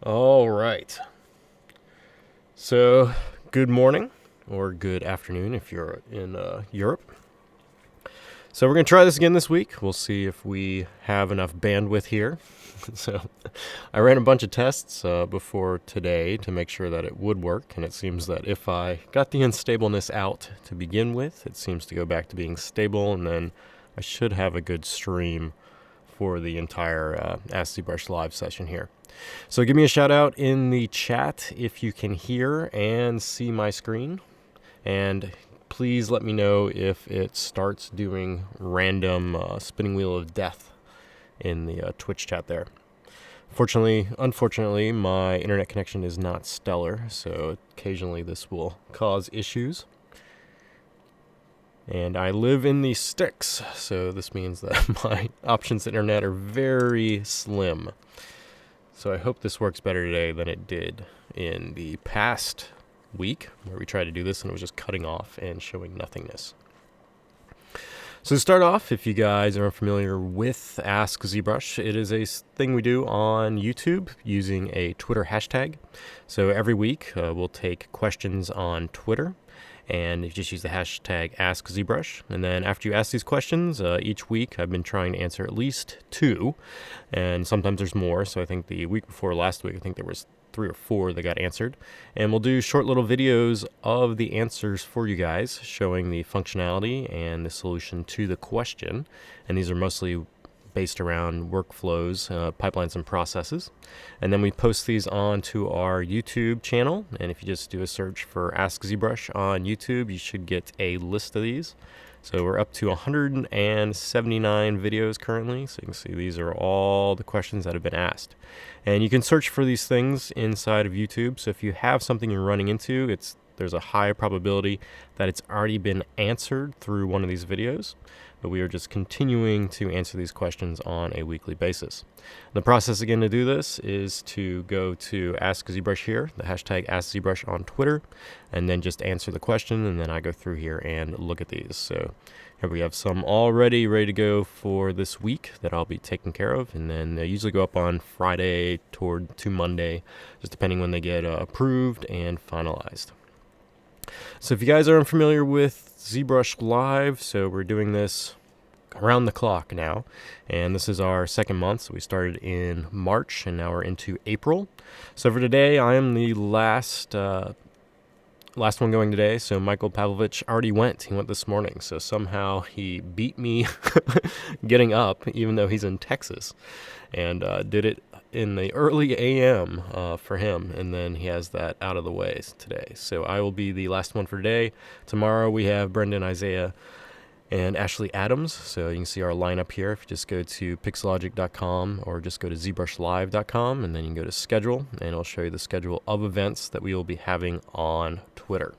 All right. So, good morning or good afternoon if you're in Europe. So we're going to try this again this week. We'll see if we have enough bandwidth here. So I ran a bunch of tests before today to make sure that it would work, and it seems that if I got the unstableness out to begin with, it seems to go back to being stable, and then I should have a good stream for the entire AskZBrush live session here. So give me a shout out in the chat if you can hear and see my screen, and please let me know if it starts doing random spinning wheel of death in the Twitch chat there. Unfortunately, my internet connection is not stellar, so occasionally this will cause issues. And I live in the sticks, so this means that my options to internet are very slim. So I hope this works better today than it did in the past week, where we tried to do this and it was just cutting off and showing nothingness. So to start off, if you guys are unfamiliar with AskZBrush, it is a thing we do on YouTube using a Twitter hashtag. So every week we'll take questions on Twitter, and you just use the hashtag AskZBrush. And then after you ask these questions, each week I've been trying to answer at least 2, and sometimes there's more. So I think the week before last week, I think there was 3 or 4 that got answered. And we'll do short little videos of the answers for you guys, showing the functionality and the solution to the question. And these are mostly based around workflows, pipelines, and processes. And then we post these onto our YouTube channel. And if you just do a search for AskZBrush on YouTube, you should get a list of these. So we're up to 179 videos currently. So you can see these are all the questions that have been asked. And you can search for these things inside of YouTube. So if you have something you're running into, there's a high probability that it's already been answered through one of these videos. But we are just continuing to answer these questions on a weekly basis. The process again to do this is to go to AskZBrush here, the hashtag AskZBrush on Twitter, and then just answer the question, and then I go through here and look at these. So here we have some already ready to go for this week that I'll be taking care of, and then they usually go up on Friday to Monday, just depending when they get approved and finalized. So if you guys are unfamiliar with ZBrush Live, so we're doing this around the clock now, and this is our second month. So we started in March and now we're into April. So for today, I am the last one going today. So Michael Pavlovich already went. He went this morning. So somehow he beat me getting up, even though he's in Texas, and did it in the early AM for him, and then he has that out of the way today. So I will be the last one for today. Tomorrow we have Brendan, Isaiah, and Ashley Adams. So you can see our lineup here. If you just go to pixelogic.com or just go to zbrushlive.com, and then you can go to schedule, and it'll show you the schedule of events that we will be having on Twitter.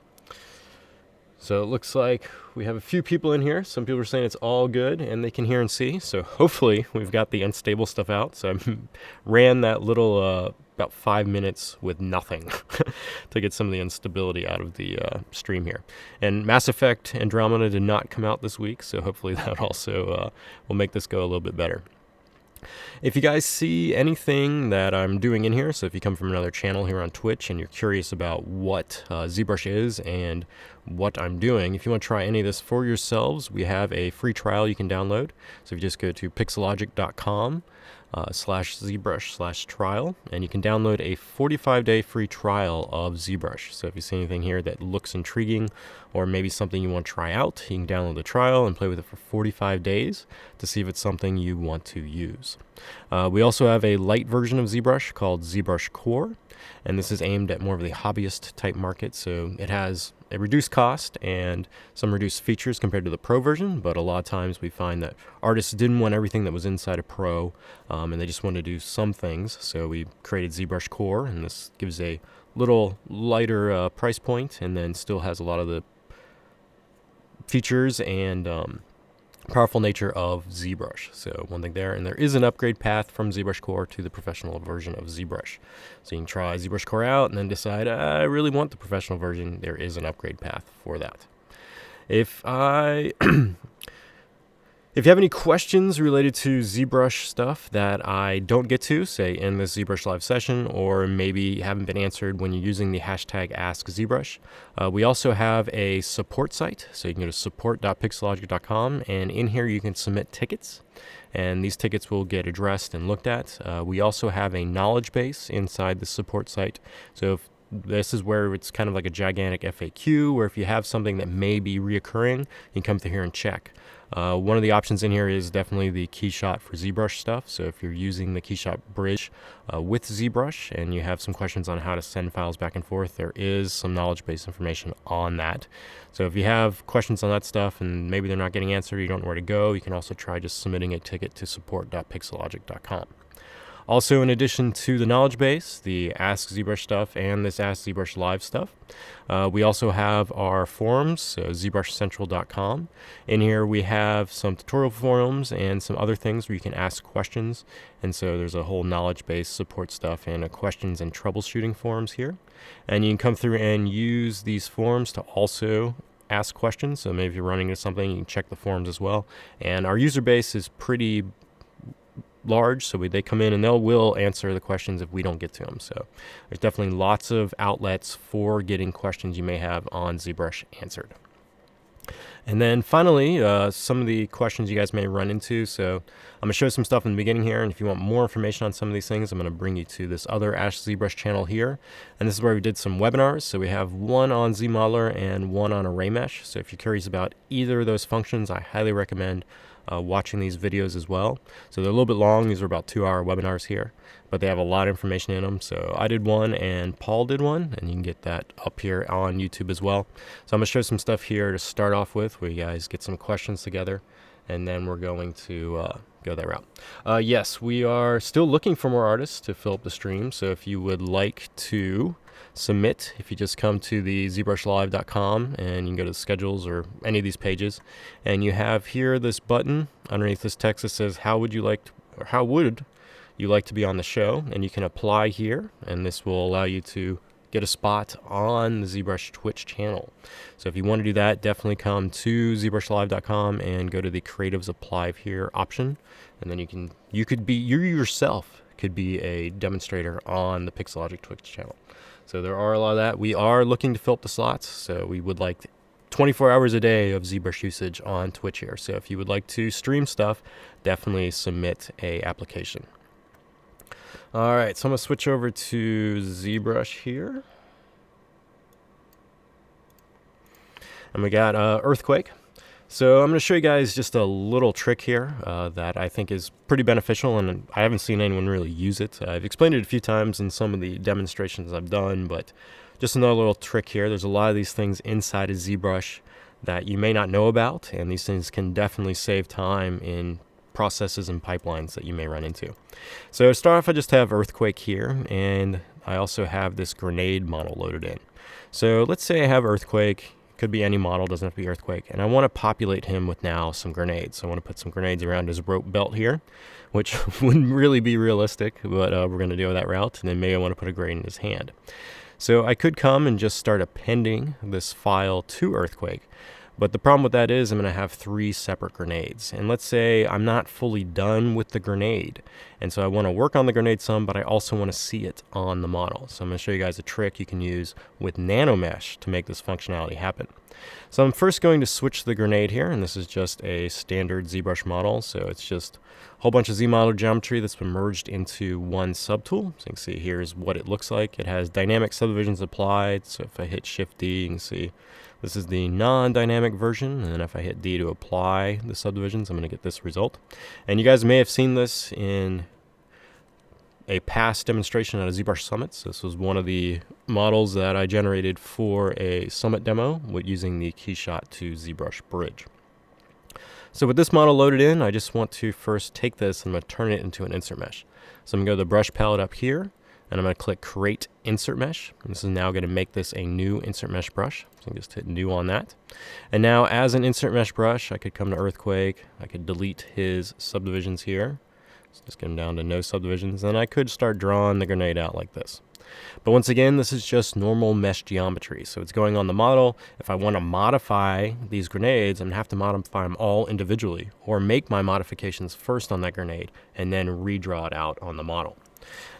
So it looks like we have a few people in here. Some people are saying it's all good and they can hear and see. So hopefully we've got the unstable stuff out. So I ran that little about 5 minutes with nothing to get some of the instability out of the stream here. And Mass Effect Andromeda did not come out this week, so hopefully that also will make this go a little bit better. If you guys see anything that I'm doing in here, so if you come from another channel here on Twitch and you're curious about what ZBrush is and what I'm doing, if you want to try any of this for yourselves, we have a free trial you can download. So if you just go to pixelogic.com /ZBrush/trial, and you can download a 45-day free trial of ZBrush. So if you see anything here that looks intriguing or maybe something you want to try out, you can download the trial and play with it for 45 days to see if it's something you want to use. We also have a light version of ZBrush called ZBrush Core, and this is aimed at more of the hobbyist type market. So it has a reduced cost and some reduced features compared to the Pro version, but a lot of times we find that artists didn't want everything that was inside a Pro, and they just wanted to do some things. So we created ZBrush Core, and this gives a little lighter price point, and then still has a lot of the features and powerful nature of ZBrush. So one thing there, and there is an upgrade path from ZBrush Core to the professional version of ZBrush. So you can try ZBrush Core out and then decide, I really want the professional version. There is an upgrade path for that. If If you have any questions related to ZBrush stuff that I don't get to, say in this ZBrush live session, or maybe haven't been answered when you're using the hashtag AskZBrush, we also have a support site. So you can go to support.pixologic.com, and in here you can submit tickets, and these tickets will get addressed and looked at. We also have a knowledge base inside the support site. So if this is where it's kind of like a gigantic FAQ, where if you have something that may be reoccurring, you can come through here and check. One of the options in here is definitely the keyshot for ZBrush stuff. So if you're using the keyshot bridge with ZBrush and you have some questions on how to send files back and forth, there is some knowledge base information on that. So if you have questions on that stuff and maybe they're not getting answered, you don't know where to go, you can also try just submitting a ticket to support.pixologic.com. Also, in addition to the knowledge base, the AskZBrush stuff, and this AskZBrush live stuff, we also have our forums, so zbrushcentral.com. In here we have some tutorial forums and some other things where you can ask questions. And so there's a whole knowledge base support stuff and a questions and troubleshooting forums here. And you can come through and use these forums to also ask questions. So maybe if you're running into something, you can check the forums as well. And our user base is pretty large, so they come in and will answer the questions if we don't get to them. So there's definitely lots of outlets for getting questions you may have on ZBrush answered. And then finally, some of the questions you guys may run into. So I'm going to show some stuff in the beginning here, and if you want more information on some of these things, I'm going to bring you to this other AskZBrush channel here. And this is where we did some webinars. So we have one on zmodeler and one on array mesh. So if you're curious about either of those functions, I highly recommend watching these videos as well. So they're a little bit long. These are about 2-hour webinars here, but they have a lot of information in them. So I did one and Paul did one, and you can get that up here on YouTube as well. So I'm going to show some stuff here to start off with where you guys get some questions together, and then we're going to go that route. Yes, we are still looking for more artists to fill up the stream. So if you would like to submit, if you just come to the zbrushlive.com and you can go to the schedules or any of these pages, and you have here this button underneath this text that says how would you like to be on the show, and you can apply here, and this will allow you to get a spot on the ZBrush Twitch channel. So if you want to do that, definitely come to zbrushlive.com and go to the Creatives Apply Here option, and then you yourself could be a demonstrator on the Pixologic Twitch channel. So there are a lot of that. We are looking to fill up the slots, so we would like 24 hours a day of ZBrush usage on Twitch here. So if you would like to stream stuff, definitely submit a application. All right, so I'm going to switch over to ZBrush here. And we got Earthquake. So I'm going to show you guys just a little trick here that I think is pretty beneficial, and I haven't seen anyone really use it. I've explained it a few times in some of the demonstrations I've done, but just another little trick here. There's a lot of these things inside of ZBrush that you may not know about, and these things can definitely save time in processes and pipelines that you may run into. So to start off, I just have Earthquake here, and I also have this grenade model loaded in. So let's say I have Earthquake. Could be any model, doesn't have to be Earthquake, and I want to populate him with now some grenades. So I want to put some grenades around his rope belt here, which wouldn't really be realistic, but we're going to go that route, and then maybe I want to put a grenade in his hand. So I could come and just start appending this file to Earthquake, but the problem with that is I'm going to have 3 separate grenades, and let's say I'm not fully done with the grenade, and so I want to work on the grenade some, but I also want to see it on the model. So I'm going to show you guys a trick you can use with nanomesh to make this functionality happen. So I'm first going to switch the grenade here, and this is just a standard ZBrush model, so it's just a whole bunch of zmodeler geometry that's been merged into one subtool. So you can see here's what it looks like. It has dynamic subdivisions applied, so if I hit Shift D, you can see this is the non-dynamic version, and then if I hit D to apply the subdivisions, I'm going to get this result. And you guys may have seen this in a past demonstration at a ZBrush Summit. So this was one of the models that I generated for a Summit demo with using the keyshot to ZBrush bridge. So with this model loaded in, I just want to first take this and I'm going to turn it into an insert mesh. So I'm going to go to the brush palette up here, and I'm going to click Create Insert Mesh. And this is now going to make this a new insert mesh brush. So I just hit New on that. And now as an insert mesh brush, I could come to Earthquake. I could delete his subdivisions here. So just get him down to no subdivisions. And I could start drawing the grenade out like this. But once again, this is just normal mesh geometry. So it's going on the model. If I want to modify these grenades, I'm going to have to modify them all individually, or make my modifications first on that grenade and then redraw it out on the model.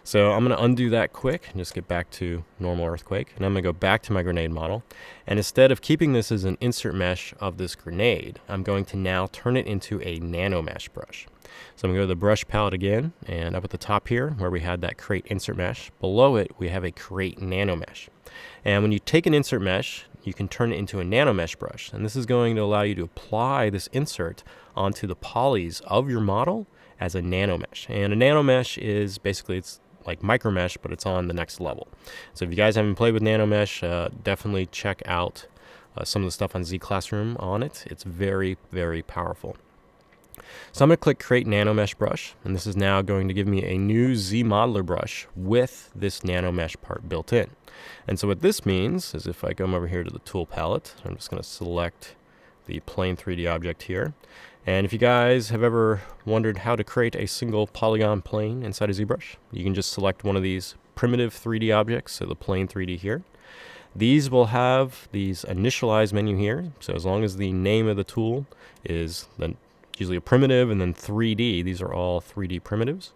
So I'm going to undo that quick and just get back to normal earthquake. And I'm going to go back to my grenade model. And instead of keeping this as an insert mesh of this grenade, I'm going to now turn it into a nano mesh brush. So I'm going to go to the brush palette again, and up at the top here where we had that create insert mesh, below it we have a create nano mesh. And when you take an insert mesh, you can turn it into a nano mesh brush. And this is going to allow you to apply this insert onto the polys of your model as a nano mesh. And a nano mesh is basically, it's like micromesh, but it's on the next level. So if you guys haven't played with nanomesh, definitely check out some of the stuff on Z Classroom on it. It's very, very powerful. So I'm going to click Create Nanomesh Brush, and this is now going to give me a new zmodeler brush with this nanomesh part built in. And so what this means is if I come over here to the tool palette, I'm just going to select the plain 3D object here. And if you guys have ever wondered how to create a single polygon plane inside of ZBrush, you can just select one of these primitive 3D objects, so the plain 3D here. These will have these initialize menu here, so as long as the name of the tool is usually a primitive and then 3D, these are all 3D primitives.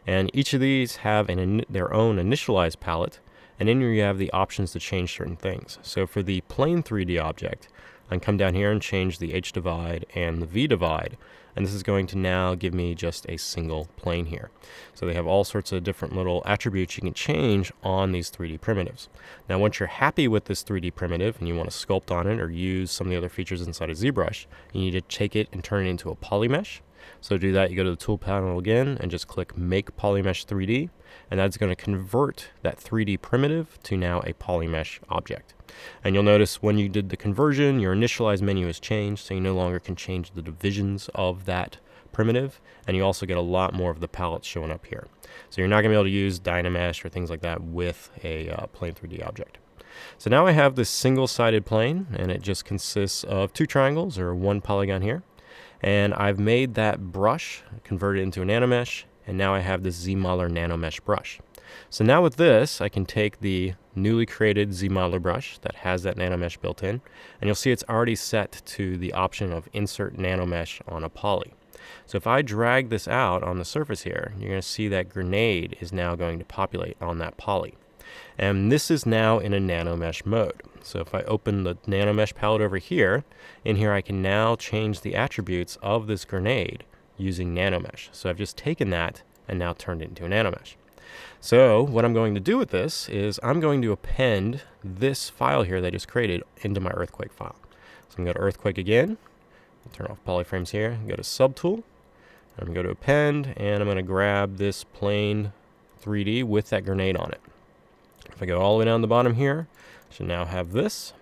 And each of these have their own initialize palette, and in here you have the options to change certain things. So for the plain 3D object, I can come down here and change the H divide and the V divide, and this is going to now give me just a single plane here. So they have all sorts of different little attributes you can change on these 3D primitives. Now once you're happy with this 3D primitive and you want to sculpt on it or use some of the other features inside of ZBrush, you need to take it and turn it into a polymesh. So to do that, you go to the tool panel again and just click Make Polymesh 3D, and that's going to convert that 3D primitive to now a polymesh object. And you'll notice when you did the conversion, your initialize menu has changed, so you no longer can change the divisions of that primitive, and you also get a lot more of the palettes showing up here. So you're not going to be able to use dynamesh or things like that with a plain 3D object. So now I have this single-sided plane, and it just consists of two triangles or one polygon here. And I've made that brush, converted into a nanomesh, and now I have this zmodeler nanomesh brush. So now with this, I can take the newly created zmodeler brush that has that nanomesh built in, and you'll see it's already set to the option of insert nanomesh on a poly. So if I drag this out on the surface here, you're going to see that grenade is now going to populate on that poly. And this is now in a nanomesh mode. So if I open the nanomesh palette over here, in here I can now change the attributes of this grenade using nanomesh. So I've just taken that and now turned it into a nanomesh. So what I'm going to do with this is I'm going to append this file here that I just created into my earthquake file. So I'm going to go to earthquake again, turn off polyframes here, go to subtool, I'm going to go to append, and I'm going to grab this plain 3D with that grenade on it. If I go all the way down the bottom here, I should now have this,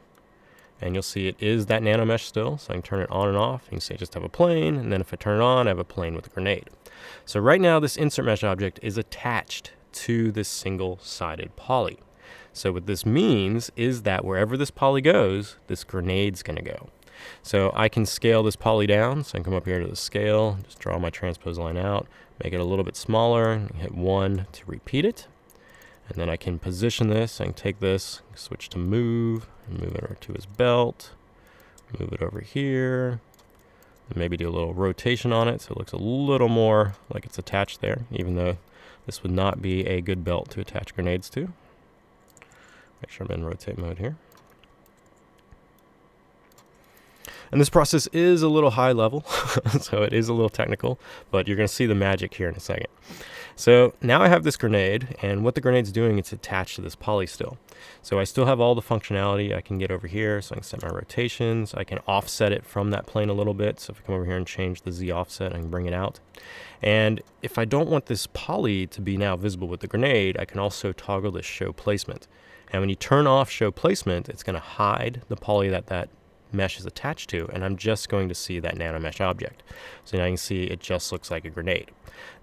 and you'll see it is that nanomesh still, so I can turn it on and off. You can see I just have a plane, and then if I turn it on, I have a plane with a grenade. So right now this insert mesh object is attached to this single-sided poly. So what this means is that wherever this poly goes, this grenade's going to go. So I can scale this poly down, so I can come up here to the scale, just draw my transpose line out, make it a little bit smaller, and hit 1 to repeat it. And then I can position this, I can take this, switch to move, and move it over to his belt, move it over here, and maybe do a little rotation on it so it looks a little more like it's attached there, even though this would not be a good belt to attach grenades to. Make sure I'm in rotate mode here. And this process is a little high level, so it is a little technical, but you're going to see the magic here in a second. So now I have this grenade, and what the grenade's doing, it's attached to this poly still. So I still have all the functionality. I can get over here, so I can set my rotations. I can offset it from that plane a little bit. So if I come over here and change the Z offset, I can bring it out. And if I don't want this poly to be now visible with the grenade, I can also toggle this show placement. And when you turn off show placement, it's going to hide the poly that mesh is attached to, and I'm just going to see that nanomesh object. So now you can see it just looks like a grenade.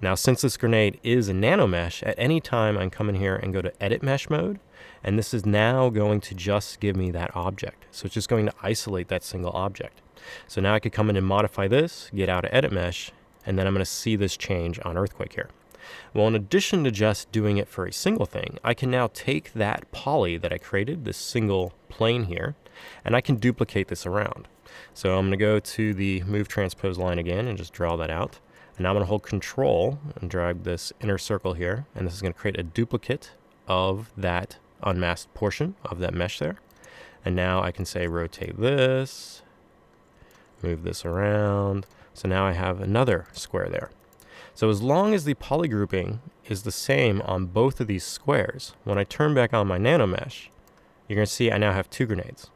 Now since this grenade is a nanomesh, at any time I can come in here and go to edit mesh mode, and this is now going to just give me that object. So it's just going to isolate that single object. So now I could come in and modify this, get out of edit mesh, and then I'm going to see this change on earthquake here. Well, in addition to just doing it for a single thing, I can now take that poly that I created, this single plane here, and I can duplicate this around. So I'm going to go to the move transpose line again and just draw that out. And now I'm going to hold Control and drag this inner circle here, and this is going to create a duplicate of that unmasked portion of that mesh there. And now I can say rotate this, move this around. So now I have another square there. So as long as the polygrouping is the same on both of these squares, when I turn back on my nanomesh, you're going to see I now have two grenades,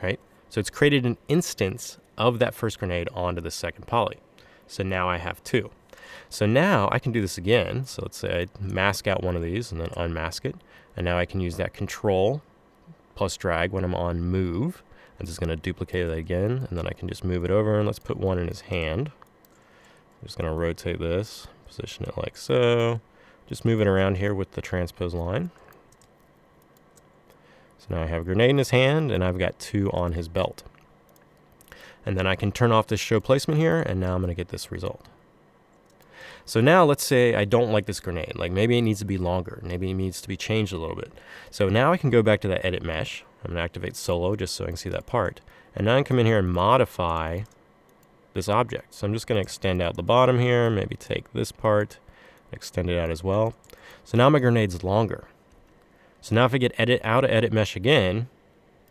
right? So it's created an instance of that first grenade onto the second poly. So now I have two. So now I can do this again. So let's say I mask out one of these and then unmask it. And now I can use that Control plus drag when I'm on move. I'm just going to duplicate it again, and then I can just move it over, and let's put one in his hand. I'm just going to rotate this, position it like so. Just move it around here with the transpose line. So now I have a grenade in his hand, and I've got two on his belt. And then I can turn off this show placement here, and now I'm going to get this result. So now let's say I don't like this grenade. Like maybe it needs to be longer. Maybe it needs to be changed a little bit. So now I can go back to that edit mesh. I'm going to activate solo just so I can see that part. And now I can come in here and modify this object. So I'm just going to extend out the bottom here, maybe take this part, extend it out as well. So now my grenade's longer. So now if I get out of edit mesh again,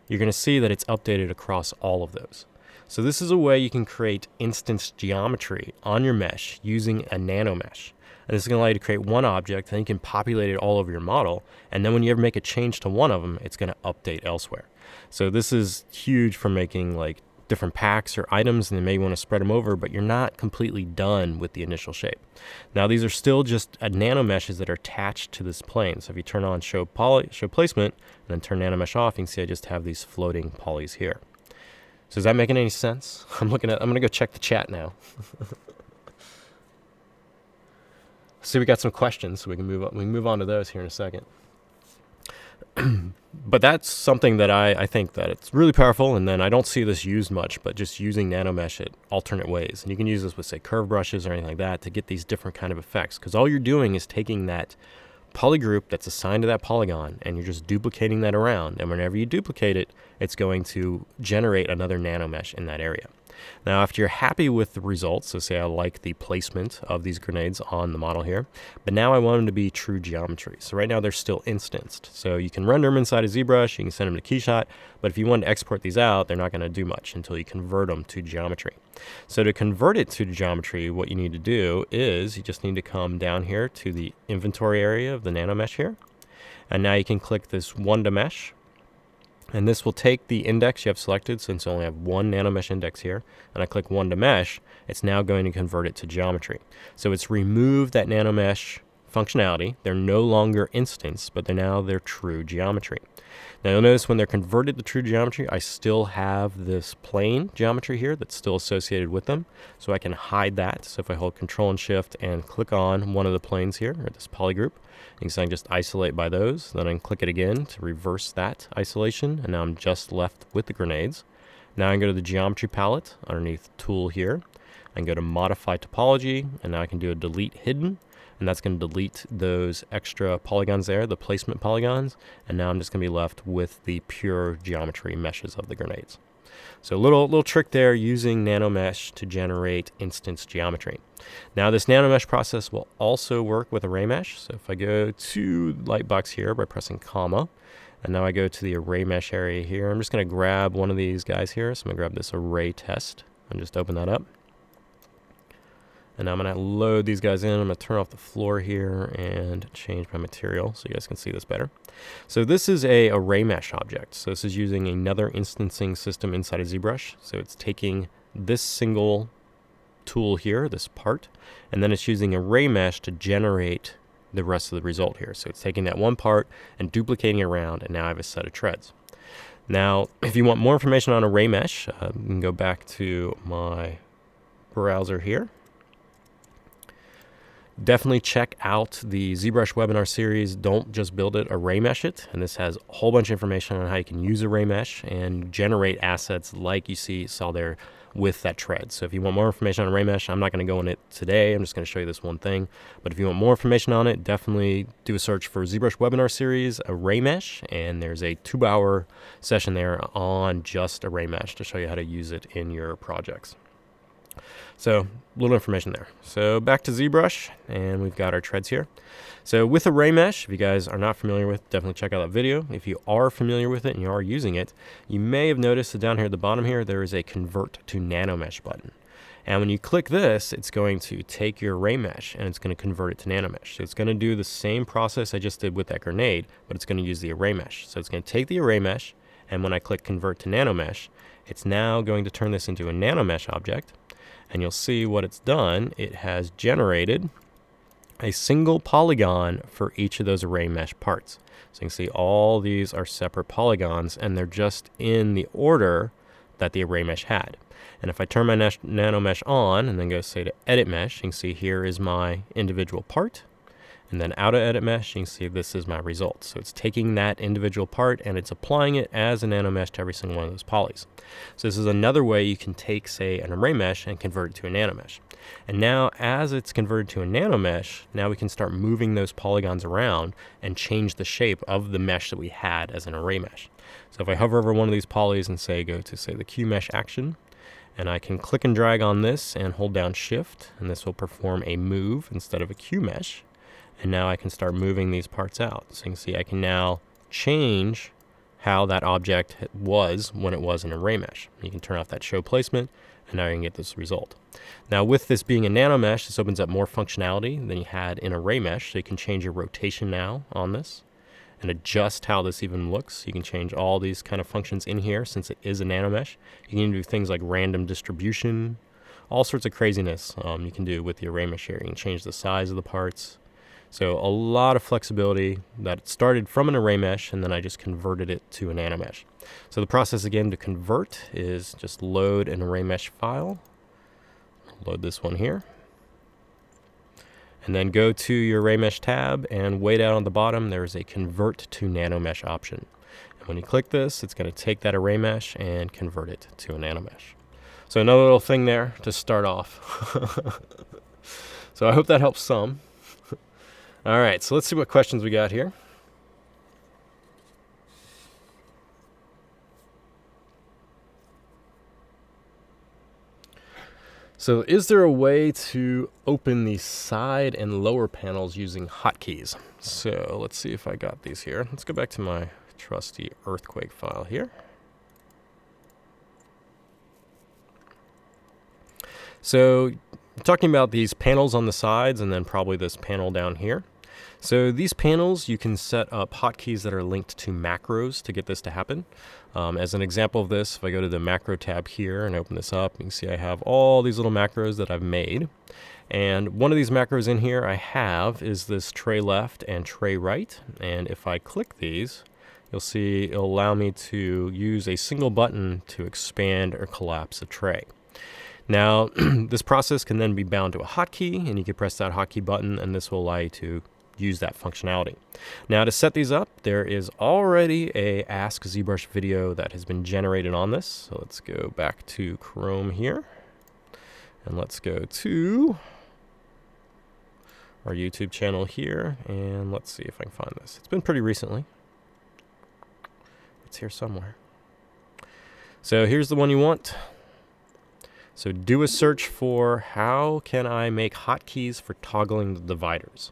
you're going to see that it's updated across all of those. So this is a way you can create instance geometry on your mesh using a nanomesh. And this is going to allow you to create one object, then you can populate it all over your model. And then when you ever make a change to one of them, it's going to update elsewhere. So this is huge for making like different packs or items, and then maybe want to spread them over, but you're not completely done with the initial shape. Now these are still just nanomeshes that are attached to this plane. So if you turn on show placement and then turn nanomesh off, you can see I just have these floating polys here. So is that making any sense? I'm going to go check the chat now. See, we got some questions, so we can move on to those here in a second. But that's something that I think that it's really powerful, and then I don't see this used much, but just using nanomesh in alternate ways. And you can use this with, say, curve brushes or anything like that to get these different kind of effects, because all you're doing is taking that polygroup that's assigned to that polygon, and you're just duplicating that around. And whenever you duplicate it, it's going to generate another nanomesh in that area. Now, if you're happy with the results, so say I like the placement of these grenades on the model here, but now I want them to be true geometry. So right now they're still instanced. So you can render them inside of ZBrush, you can send them to Keyshot, but if you want to export these out, they're not going to do much until you convert them to geometry. So to convert it to geometry, what you need to do is you just need to come down here to the inventory area of the nanomesh here. And now you can click this one to mesh. And this will take the index you have selected, since I only have one nanomesh index here, and I click one to mesh, it's now going to convert it to geometry. So it's removed that nanomesh functionality. They're no longer instance, but they're true geometry. Now you'll notice when they're converted to true geometry, I still have this plane geometry here that's still associated with them. So I can hide that. So if I hold Control and Shift and click on one of the planes here, or this polygroup, you can just isolate by those. Then I can click it again to reverse that isolation, and now I'm just left with the grenades. Now I can go to the geometry palette underneath Tool here. I can go to Modify Topology, and now I can do a Delete Hidden. And that's going to delete those extra polygons there, the placement polygons, and now I'm just going to be left with the pure geometry meshes of the grenades. So a little trick there, using nanomesh to generate instance geometry. Now this nanomesh process will also work with array mesh. So if I go to Lightbox here by pressing comma, and now I go to the array mesh area here, I'm just going to grab one of these guys here. So I'm going to grab this array test and just open that up. And now I'm going to load these guys in. I'm going to turn off the floor here and change my material so you guys can see this better. So this is a array mesh object. So this is using another instancing system inside of ZBrush. So it's taking this single tool here, this part, and then it's using array mesh to generate the rest of the result here. So it's taking that one part and duplicating it around, and now I have a set of treads. Now, if you want more information on array mesh, you can go back to my browser here. Definitely check out the ZBrush webinar series, Don't Just Build It, Array Mesh It. And this has a whole bunch of information on how you can use array mesh and generate assets like you saw there with that tread. So if you want more information on array mesh, I'm not going to go in it today. I'm just going to show you this one thing. But if you want more information on it, definitely do a search for ZBrush webinar series, array mesh, and there's a 2-hour session there on just array mesh to show you how to use it in your projects. So a little information there. So back to ZBrush, and we've got our treads here. So with array mesh, if you guys are not familiar with, definitely check out that video. If you are familiar with it and you are using it, you may have noticed that down here at the bottom here, there is a convert to nanomesh button. And when you click this, it's going to take your array mesh and it's going to convert it to nanomesh. So it's going to do the same process I just did with that grenade, but it's going to use the array mesh. So it's going to take the array mesh, and when I click convert to nanomesh, it's now going to turn this into a nanomesh object. And you'll see what it's done. It has generated a single polygon for each of those array mesh parts. So you can see all these are separate polygons, and they're just in the order that the array mesh had. And if I turn my nano mesh on and then go say to edit mesh, you can see here is my individual part. And then out of edit mesh, you can see this is my result. So it's taking that individual part and it's applying it as a nano mesh to every single one of those polys. So this is another way you can take, say, an array mesh and convert it to a nano mesh. And now as it's converted to a nano mesh, now we can start moving those polygons around and change the shape of the mesh that we had as an array mesh. So if I hover over one of these polys and say go to, say, the Q mesh action, and I can click and drag on this and hold down shift, and this will perform a move instead of a Q mesh. And now I can start moving these parts out. So you can see I can now change how that object was when it was an array mesh. You can turn off that show placement, and now you can get this result. Now with this being a nano mesh, this opens up more functionality than you had in array mesh. So you can change your rotation now on this and adjust how this even looks. You can change all these kind of functions in here since it is a nano mesh. You can do things like random distribution, all sorts of craziness you can do with the array mesh here. You can change the size of the parts. So a lot of flexibility that started from an array mesh, and then I just converted it to a nano mesh. So the process again to convert is just load an array mesh file. Load this one here. And then go to your array mesh tab, and way down on the bottom there is a convert to nano mesh option. And when you click this, it's going to take that array mesh and convert it to a nano mesh. So another little thing there to start off. So I hope that helps some. All right, so let's see what questions we got here. So is there a way to open the side and lower panels using hotkeys? So let's see if I got these here. Let's go back to my trusty earthquake file here. So talking about these panels on the sides and then probably this panel down here. So these panels, you can set up hotkeys that are linked to macros to get this to happen. As an example of this, if I go to the macro tab here and open this up, you can see I have all these little macros that I've made. And one of these macros in here I have is this tray left and tray right. And if I click these, you'll see it'll allow me to use a single button to expand or collapse a tray. Now, this process can then be bound to a hotkey, and you can press that hotkey button, and this will allow you to use that functionality. Now to set these up, there is already a AskZBrush video that has been generated on this. So let's go back to Chrome here, and let's go to our YouTube channel here, and let's see if I can find this. It's been pretty recently. It's here somewhere. So here's the one you want. So do a search for how can I make hotkeys for toggling the dividers.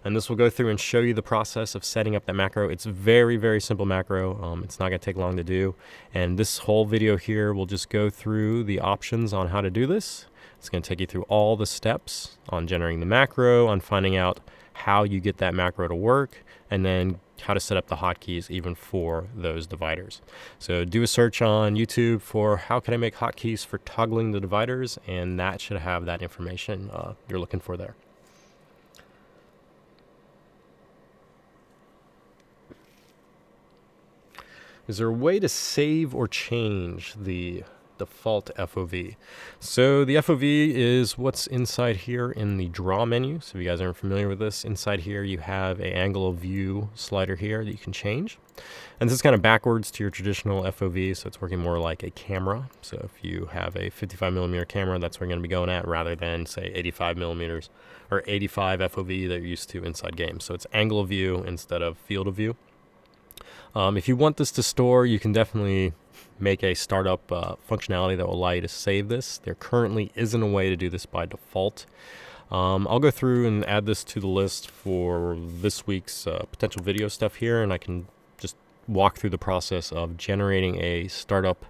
And this will go through and show you the process of setting up that macro. It's very, very simple macro. It's not going to take long to do. And this whole video here will just go through the options on how to do this. It's going to take you through all the steps on generating the macro, on finding out how you get that macro to work, and then how to set up the hotkeys even for those dividers. So do a search on YouTube for how can I make hotkeys for toggling the dividers, and that should have that information you're looking for there. Is there a way to save or change the default FOV. So the FOV is what's inside here in the draw menu. So if you guys aren't familiar with this, inside here you have an angle of view slider here that you can change. And this is kind of backwards to your traditional FOV, so it's working more like a camera. So if you have a 55mm camera, that's where you're going to be going at, rather than say 85mm or 85 FOV that you're used to inside games. So it's angle of view instead of field of view. If you want this to store, you can definitely make a startup functionality that will allow you to save this. There currently isn't a way to do this by default. I'll go through and add this to the list for this week's potential video stuff here, and I can just walk through the process of generating a startup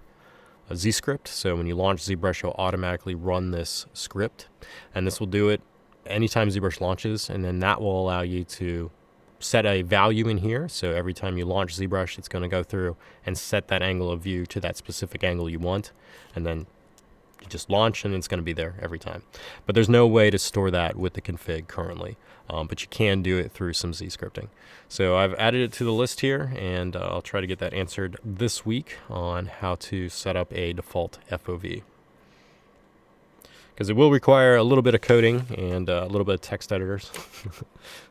Z script. So when you launch ZBrush, you'll automatically run this script, and this will do it anytime ZBrush launches, and then that will allow you to set a value in here. So every time you launch ZBrush, it's going to go through and set that angle of view to that specific angle you want, and then you just launch and it's going to be there every time. But there's no way to store that with the config currently, but you can do it through some Z scripting. So I've added it to the list here, and I'll try to get that answered this week on how to set up a default FOV, because it will require a little bit of coding and a little bit of text editors.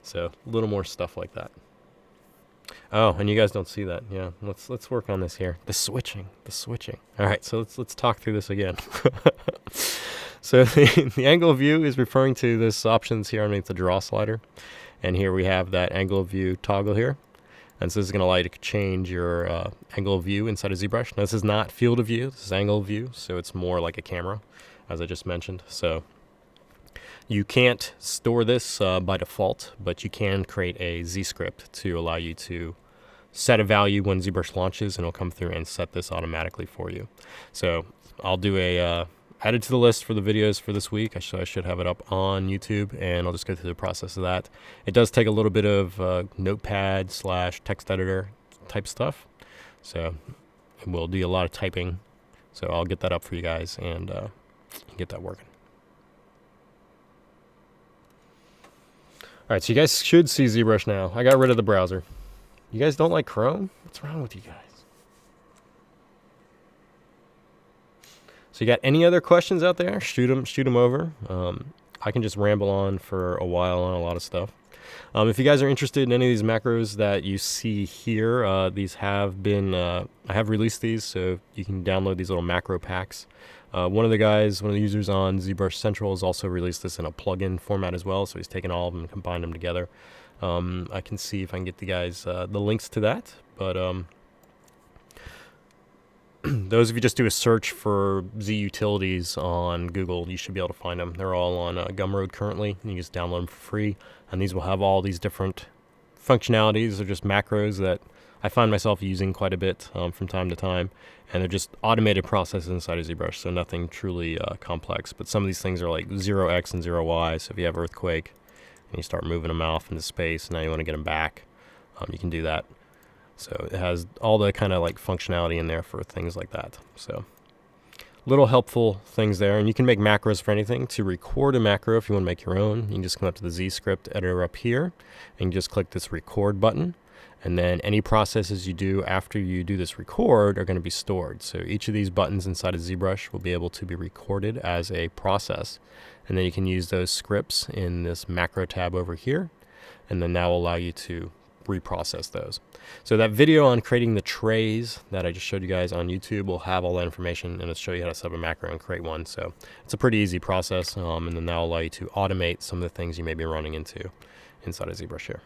So a little more stuff like that. Oh, and you guys don't see that. Yeah, let's work on this here. The switching. All right, so let's talk through this again. So the angle of view is referring to this options here underneath the draw slider. And here we have that angle of view toggle here. And so this is going to allow you to change your angle of view inside of ZBrush. Now this is not field of view, this is angle of view, so it's more like a camera, as I just mentioned. So you can't store this by default, but you can create a Z script to allow you to set a value when ZBrush launches, and it'll come through and set this automatically for you. So I'll do a add it to the list for the videos for this week. I should have it up on YouTube, and I'll just go through the process of that. It does take a little bit of notepad / text editor type stuff, so we'll do a lot of typing. So I'll get that up for you guys and get that working. Alright, so you guys should see ZBrush now. I got rid of the browser. You guys don't like Chrome? What's wrong with you guys? So you got any other questions out there? Shoot them over. I can just ramble on for a while on a lot of stuff. If you guys are interested in any of these macros that you see here, these have been, I have released these, so you can download these little macro packs. One of the users on ZBrush Central has also released this in a plugin format as well, so he's taken all of them and combined them together. I can see if I can get the guys the links to that, but those, if you just do a search for Z Utilities on Google, you should be able to find them. They're all on Gumroad currently, and you just download them for free, and these will have all these different functionalities. They're just macros that I find myself using quite a bit from time to time, and they're just automated processes inside of ZBrush, so nothing truly complex. But some of these things are like 0x and 0y, so if you have earthquake and you start moving them off into space, now you want to get them back, you can do that. So it has all the kind of like functionality in there for things like that. So little helpful things there, and you can make macros for anything. To record a macro, if you want to make your own, you can just come up to the Z script editor up here, and just click this record button. And then any processes you do after you do this record are going to be stored. So each of these buttons inside of ZBrush will be able to be recorded as a process. And then you can use those scripts in this macro tab over here. And then that will allow you to reprocess those. So that video on creating the trays that I just showed you guys on YouTube will have all that information, and it'll show you how to set up a macro and create one. So it's a pretty easy process. And then that will allow you to automate some of the things you may be running into inside of ZBrush here.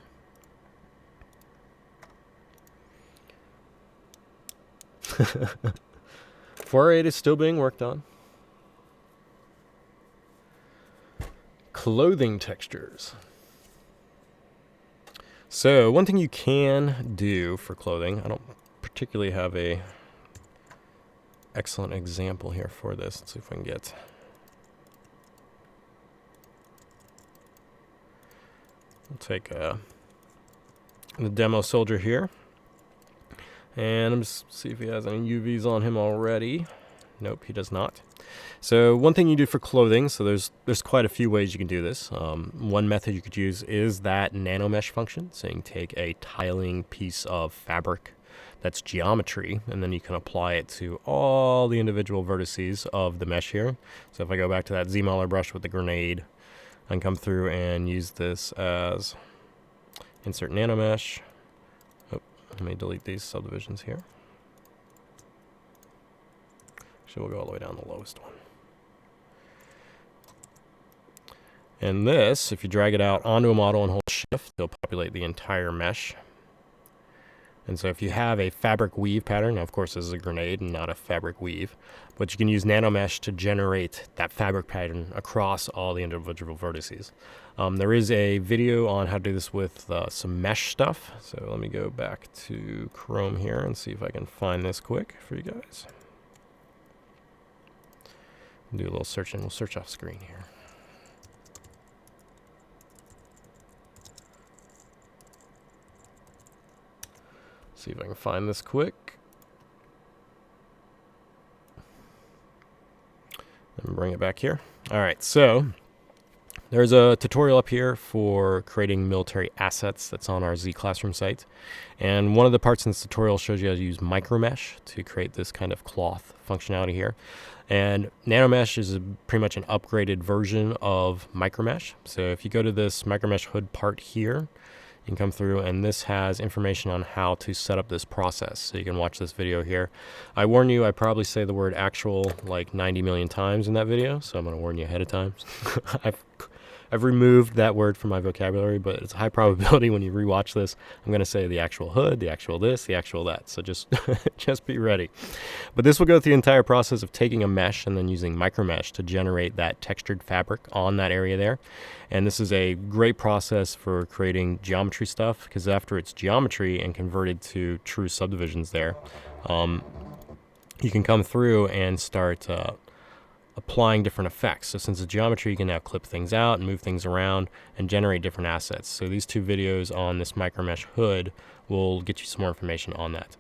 .4.8 is still being worked on. Clothing textures. So one thing you can do for clothing, I don't particularly have a excellent example here for this. Let's see if I can get. We'll take the demo soldier here. And I'm just see if he has any UVs on him already. Nope, he does not. So one thing you do for clothing, so there's quite a few ways you can do this. One method you could use is that nanomesh function. So you can take a tiling piece of fabric that's geometry, and then you can apply it to all the individual vertices of the mesh here. So if I go back to that zmodeler brush with the grenade, I can come through and use this as insert nanomesh. Oh, let me delete these subdivisions here. Actually, we'll go all the way down the lowest one. And this, if you drag it out onto a model and hold shift, it'll populate the entire mesh. And so if you have a fabric weave pattern, now of course this is a grenade and not a fabric weave, but you can use nanomesh to generate that fabric pattern across all the individual vertices. There is a video on how to do this with some mesh stuff. So let me go back to Chrome here and see if I can find this quick for you guys. Do a little searching. We'll search off screen here. See if I can find this quick. And bring it back here. All right, so there's a tutorial up here for creating military assets that's on our Z Classroom site. And one of the parts in this tutorial shows you how to use micromesh to create this kind of cloth functionality here. And nanomesh is pretty much an upgraded version of micromesh. So if you go to this micromesh hood part here, you can come through, and this has information on how to set up this process. So you can watch this video here. I warn you, I probably say the word actual like 90 million times in that video, so I'm going to warn you ahead of time. I've removed that word from my vocabulary, but it's a high probability when you rewatch this, I'm going to say the actual hood, the actual this, the actual that. So just, just be ready. But this will go through the entire process of taking a mesh and then using micromesh to generate that textured fabric on that area there. And this is a great process for creating geometry stuff, because after it's geometry and converted to true subdivisions there, you can come through and start applying different effects. So since it's geometry, you can now clip things out and move things around and generate different assets. So these two videos on this micromesh hood will get you some more information on that.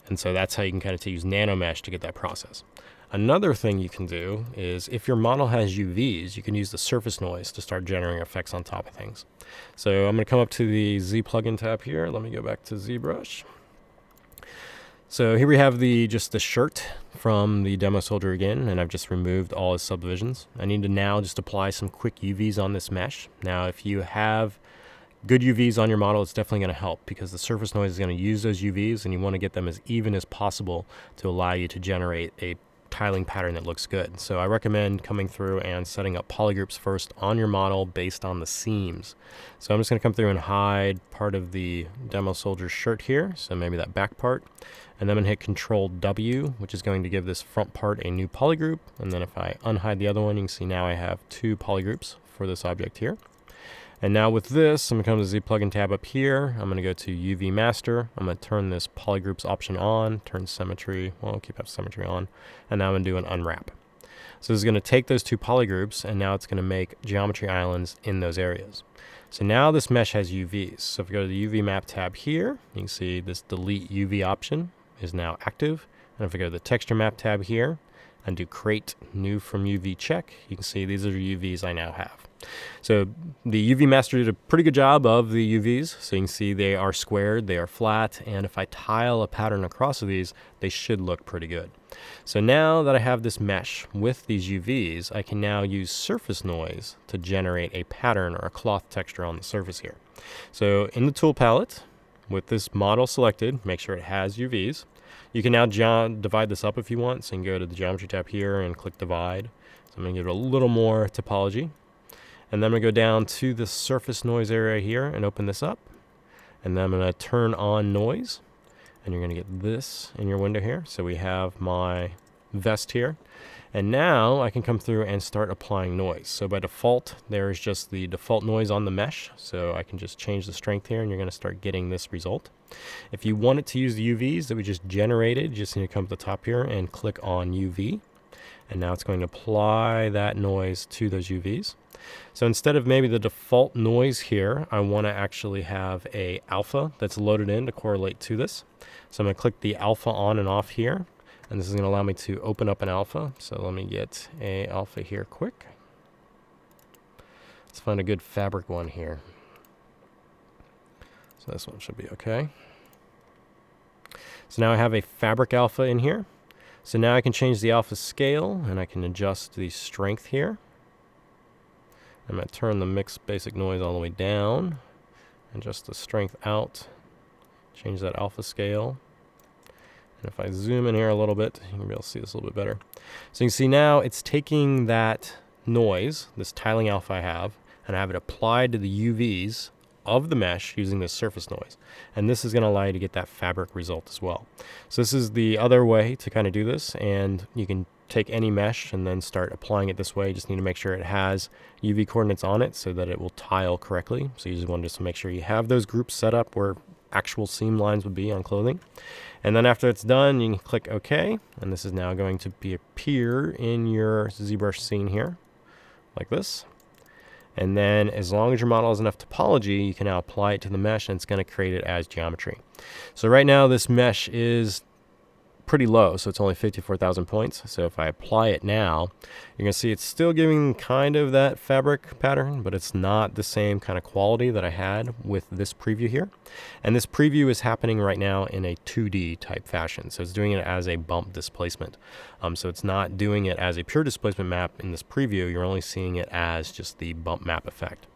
And so that's how you can kind of use nanomesh to get that process. Another thing you can do is if your model has UVs, you can use the surface noise to start generating effects on top of things. So I'm going to come up to the Z plugin tab here. Let me go back to ZBrush. So here we have just the shirt from the demo soldier again, and I've just removed all his subdivisions. I need to now just apply some quick UVs on this mesh. Now, if you have good UVs on your model, it's definitely going to help, because the surface noise is going to use those UVs, and you want to get them as even as possible to allow you to generate a tiling pattern that looks good. So I recommend coming through and setting up polygroups first on your model based on the seams. So I'm just going to come through and hide part of the demo soldier shirt here, so maybe that back part, and then I'm going to hit Control W, which is going to give this front part a new polygroup. And then if I unhide the other one, you can see now I have two polygroups for this object here. And now with this, I'm going to come to the Z plugin tab up here. I'm going to go to UV master. I'm going to turn this polygroups option on, turn symmetry, well, I'll keep that symmetry on, and now I'm going to do an unwrap. So this is going to take those two polygroups, and now it's going to make geometry islands in those areas. So now this mesh has UVs. So if we go to the UV map tab here, you can see this delete UV option is now active. And if we go to the texture map tab here and do create new from UV check, you can see these are the UVs I now have. So the UV master did a pretty good job of the UVs. So you can see they are squared, they are flat, and if I tile a pattern across of these, they should look pretty good. So now that I have this mesh with these UVs, I can now use surface noise to generate a pattern or a cloth texture on the surface here. So in the tool palette, with this model selected, make sure it has UVs. You can now divide this up if you want. So you can go to the geometry tab here and click divide. So I'm going to give it a little more topology. And then I'm going to go down to the surface noise area here and open this up. And then I'm going to turn on noise. And you're going to get this in your window here. So we have my vest here. And now I can come through and start applying noise. So by default, there's just the default noise on the mesh. So I can just change the strength here, and you're going to start getting this result. If you wanted to use the UVs that we just generated, you just need to come to the top here and click on UV. And now it's going to apply that noise to those UVs. So instead of maybe the default noise here, I want to actually have a alpha that's loaded in to correlate to this. So I'm going to click the alpha on and off here. And this is going to allow me to open up an alpha. So let me get a alpha here quick. Let's find a good fabric one here. So this one should be okay. So now I have a fabric alpha in here. So now I can change the alpha scale, and I can adjust the strength here. I'm going to turn the mix basic noise all the way down, adjust the strength out, change that alpha scale. And if I zoom in here a little bit, you can be able to see this a little bit better. So you can see now it's taking that noise, this tiling alpha I have, and I have it applied to the UVs of the mesh using this surface noise. And this is going to allow you to get that fabric result as well. So this is the other way to kind of do this, and you can take any mesh and then start applying it this way. You just need to make sure it has UV coordinates on it so that it will tile correctly. So you just want to make sure you have those groups set up where actual seam lines would be on clothing. And then after it's done, you can click OK, and this is now going to appear in your ZBrush scene here, like this. And then as long as your model has enough topology, you can now apply it to the mesh, and it's going to create it as geometry. So right now this mesh is pretty low, so it's only 54,000 points. So if I apply it now, you're going to see it's still giving kind of that fabric pattern, but it's not the same kind of quality that I had with this preview here. And this preview is happening right now in a 2D type fashion. So it's doing it as a bump displacement. So it's not doing it as a pure displacement map in this preview. You're only seeing it as just the bump map effect.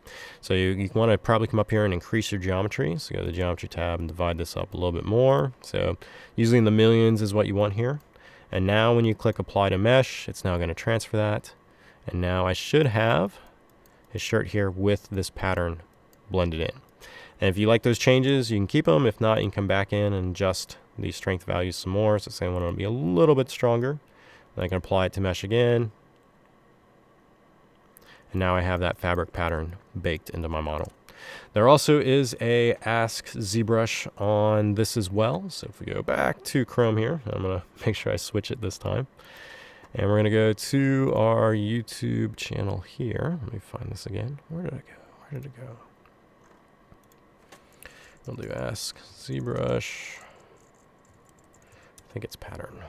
So you want to probably come up here and increase your geometry. So go to the geometry tab and divide this up a little bit more. So usually in the millions is what you want here. And now when you click apply to mesh, it's now going to transfer that. And now I should have his shirt here with this pattern blended in. And if you like those changes, you can keep them. If not, you can come back in and adjust the strength values some more. So say I want it to be a little bit stronger. Then I can apply it to mesh again. And now I have that fabric pattern baked into my model. There also is a AskZBrush on this as well. So if we go back to Chrome here, I'm going to make sure I switch it this time. And we're going to go to our YouTube channel here. Let me find this again. Where did it go? Where did it go? We'll do AskZBrush. I think it's pattern.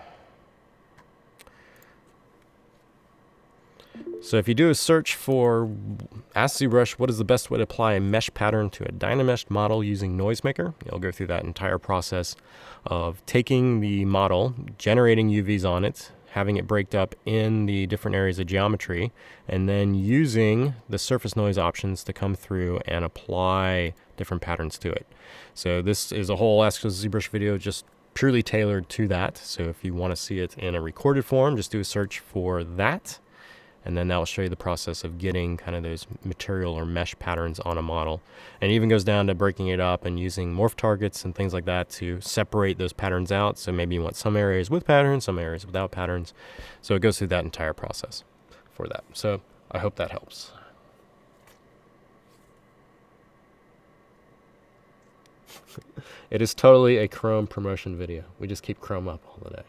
So if you do a search for AskZBrush, what is the best way to apply a mesh pattern to a dynamesh model using Noisemaker? You'll go through that entire process of taking the model, generating UVs on it, having it break up in the different areas of geometry, and then using the surface noise options to come through and apply different patterns to it. So this is a whole AskZBrush video just purely tailored to that. So if you want to see it in a recorded form, just do a search for that. And then that will show you the process of getting kind of those material or mesh patterns on a model. And it even goes down to breaking it up and using morph targets and things like that to separate those patterns out. So maybe you want some areas with patterns, some areas without patterns. So it goes through that entire process for that. So I hope that helps. It is totally a Chrome promotion video. We just keep Chrome up all the day.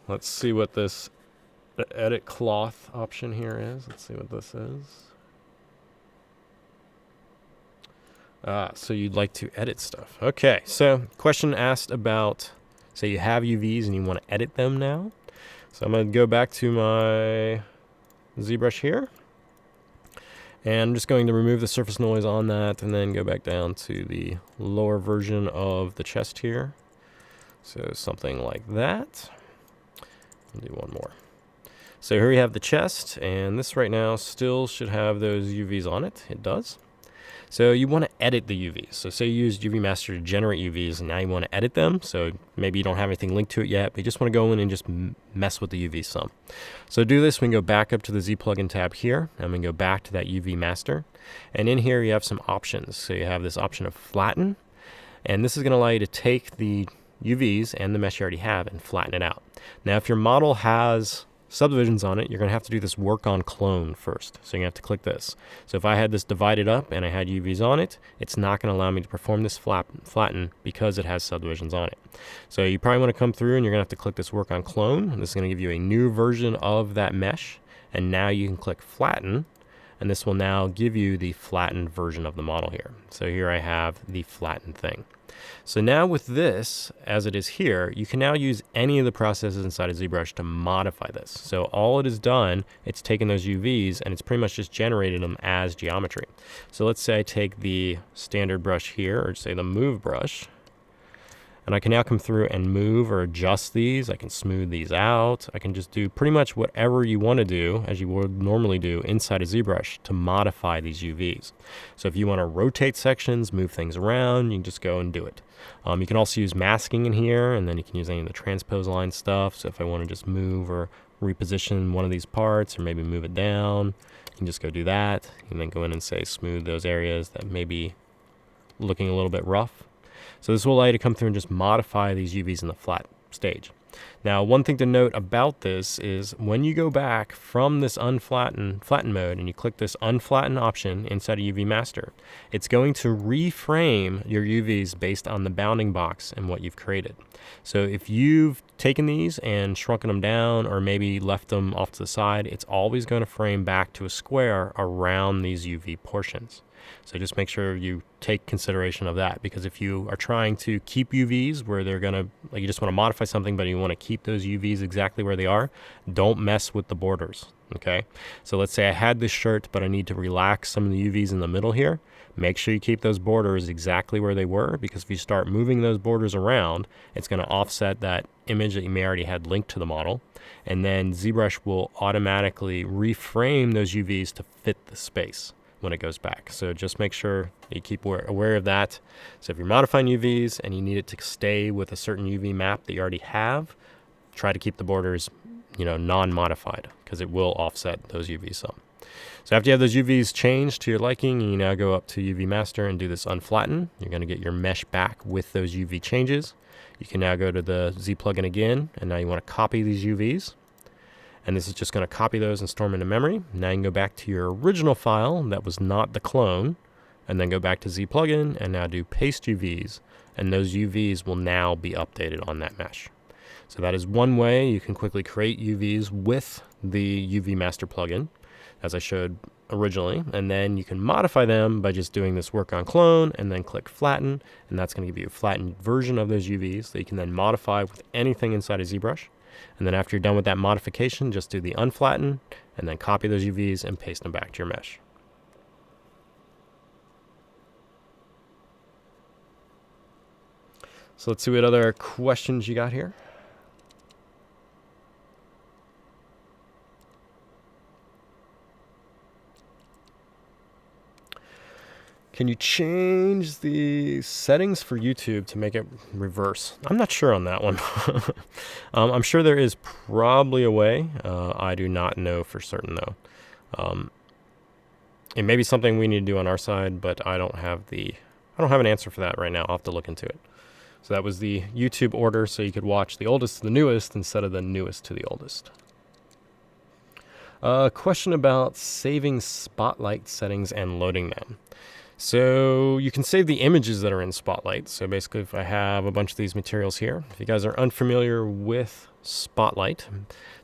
Let's see what this edit cloth option here is. Let's see what this is. So you'd like to edit stuff. Okay, so question asked about, say you have UVs and you want to edit them now. So I'm going to go back to my ZBrush here. And I'm just going to remove the surface noise on that and then go back down to the lower version of the chest here. So something like that. I'll do one more. So here we have the chest, and this right now still should have those UVs on it. It does. So you want to edit the UVs. So say you used UV Master to generate UVs, and now you want to edit them. So maybe you don't have anything linked to it yet, but you just want to go in and just mess with the UV some. So to do this, we can go back up to the Z plugin tab here, and we can go back to that UV Master. And in here, you have some options. So you have this option of flatten, and this is going to allow you to take the UVs and the mesh you already have and flatten it out. Now, if your model has subdivisions on it, you're going to have to do this work on clone first. So you're going to have to click this. So if I had this divided up and I had UVs on it, it's not going to allow me to perform this flatten because it has subdivisions on it. So you probably want to come through and you're going to have to click this work on clone. And this is going to give you a new version of that mesh. And now you can click flatten. and this will now give you the flattened version of the model here. So here I have the flattened thing. So now with this, as it is here, you can now use any of the processes inside of ZBrush to modify this. So all it has done, it's taken those UVs and it's pretty much just generated them as geometry. So let's say I take the standard brush here, or say the move brush, and I can now come through and move or adjust these. I can smooth these out. I can just do pretty much whatever you want to do, as you would normally do inside of ZBrush, to modify these UVs. So if you want to rotate sections, move things around, you can just go and do it. You can also use masking in here, and then you can use any of the transpose line stuff. So if I want to just move or reposition one of these parts, or maybe move it down, you can just go do that, and then go in and say smooth those areas that may be looking a little bit rough. So this will allow you to come through and just modify these UVs in the flat stage. Now, one thing to note about this is when you go back from this flatten mode and you click this unflatten option inside of UV Master, it's going to reframe your UVs based on the bounding box and what you've created. So if you've taken these and shrunken them down or maybe left them off to the side, it's always going to frame back to a square around these UV portions. So just make sure you take consideration of that, because if you are trying to keep UVs where they're going to, like, you just want to modify something, but you want to keep those UVs exactly where they are, don't mess with the borders, okay? So let's say I had this shirt, but I need to relax some of the UVs in the middle here. Make sure you keep those borders exactly where they were, because if you start moving those borders around, it's going to offset that image that you may already had linked to the model. And then ZBrush will automatically reframe those UVs to fit the space when it goes back. So just make sure you keep aware of that. So if you're modifying UVs and you need it to stay with a certain UV map that you already have, try to keep the borders, non-modified, because it will offset those UVs some. So after you have those UVs changed to your liking, you now go up to UV Master and do this unflatten. You're going to get your mesh back with those UV changes. You can now go to the Z plugin again, and now you want to copy these UVs. And this is just going to copy those and store them into memory. Now you can go back to your original file that was not the clone, and then go back to Z plugin and now do paste UVs, and those UVs will now be updated on that mesh. So that is one way you can quickly create UVs with the UV Master plugin, as I showed originally, and then you can modify them by just doing this work on clone and then click flatten, and that's going to give you a flattened version of those UVs that you can then modify with anything inside of ZBrush. And then after you're done with that modification, just do the unflatten and then copy those UVs and paste them back to your mesh. So let's see what other questions you got here. Can you change the settings for YouTube to make it reverse? I'm not sure on that one. I'm sure there is probably a way. I do not know for certain though. It may be something we need to do on our side, but I don't have an answer for that right now. I'll have to look into it. So that was the YouTube order, so you could watch the oldest to the newest instead of the newest to the oldest. Question about saving Spotlight settings and loading them. So you can save the images that are in Spotlight. So basically, if I have a bunch of these materials here, if you guys are unfamiliar with Spotlight,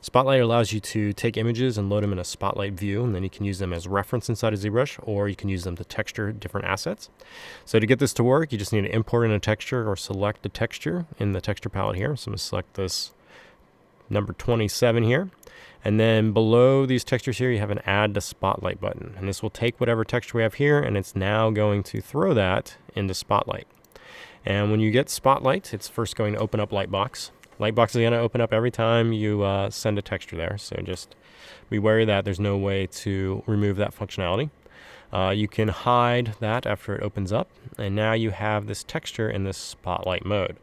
Spotlight allows you to take images and load them in a Spotlight view, and then you can use them as reference inside of ZBrush, or you can use them to texture different assets. So to get this to work, you just need to import in a texture or select a texture in the texture palette here. So I'm going to select this number 27 here. And then below these textures here, you have an Add to Spotlight button. And this will take whatever texture we have here, and it's now going to throw that into Spotlight. And when you get Spotlight, it's first going to open up Lightbox. Lightbox is going to open up every time you send a texture there. So just be wary that there's no way to remove that functionality. You can hide that after it opens up. And now you have this texture in this Spotlight mode.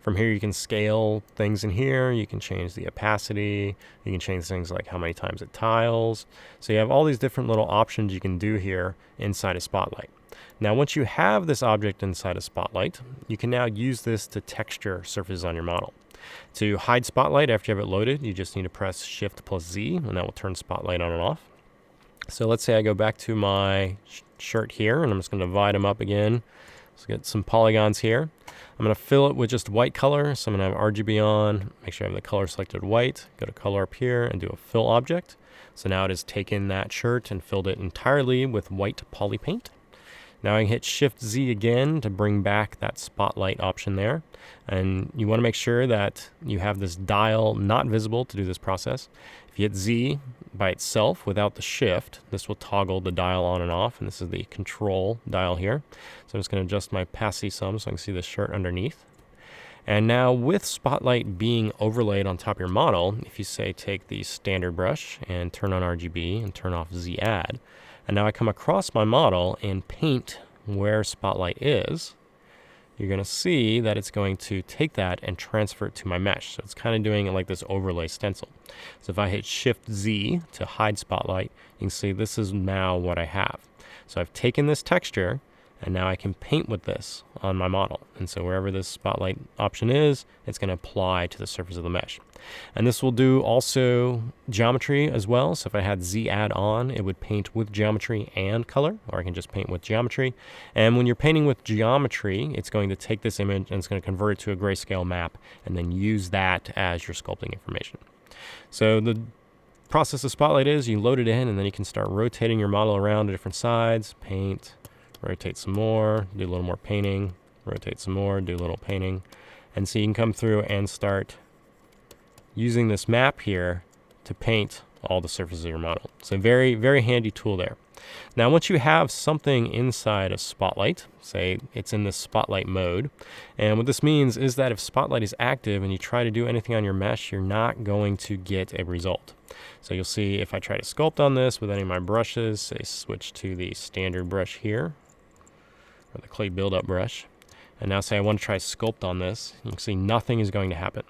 From here, you can scale things in here. You can change the opacity. You can change things like how many times it tiles. So you have all these different little options you can do here inside of Spotlight. Now, once you have this object inside of Spotlight, you can now use this to texture surfaces on your model. To hide Spotlight after you have it loaded, you just need to press Shift+Z, and that will turn Spotlight on and off. So let's say I go back to my shirt here, and I'm just going to divide them up again. So get some polygons here. I'm going to fill it with just white color. So I'm going to have RGB on, make sure I have the color selected white, go to color up here and do a fill object. So now it has taken that shirt and filled it entirely with white poly paint. Now I can hit Shift Z again to bring back that spotlight option there. And you want to make sure that you have this dial not visible to do this process. If you hit Z by itself without the shift, this will toggle the dial on and off. And this is the control dial here. So I'm just going to adjust my opacity some so I can see the shirt underneath. And now with spotlight being overlaid on top of your model, if you say take the standard brush and turn on RGB and turn off Z add, and now I come across my model and paint where spotlight is, you're going to see that it's going to take that and transfer it to my mesh. So it's kind of doing it like this overlay stencil. So if I hit Shift Z to hide spotlight, you can see this is now what I have. So I've taken this texture and now I can paint with this on my model. And so wherever this spotlight option is, it's going to apply to the surface of the mesh. And this will do also geometry as well. So if I had Z add on, it would paint with geometry and color, or I can just paint with geometry. And when you're painting with geometry, it's going to take this image and it's going to convert it to a grayscale map and then use that as your sculpting information. So the process of spotlight is you load it in and then you can start rotating your model around to different sides, paint, rotate some more, do a little more painting, rotate some more, do a little painting. And so you can come through and start using this map here to paint all the surfaces of your model. So very, very handy tool there. Now, once you have something inside of Spotlight, say it's in this Spotlight mode, and what this means is that if Spotlight is active and you try to do anything on your mesh, you're not going to get a result. So you'll see if I try to sculpt on this with any of my brushes, say switch to the standard brush here, or the clay buildup brush, and now say I want to try sculpt on this, you can see nothing is going to happen.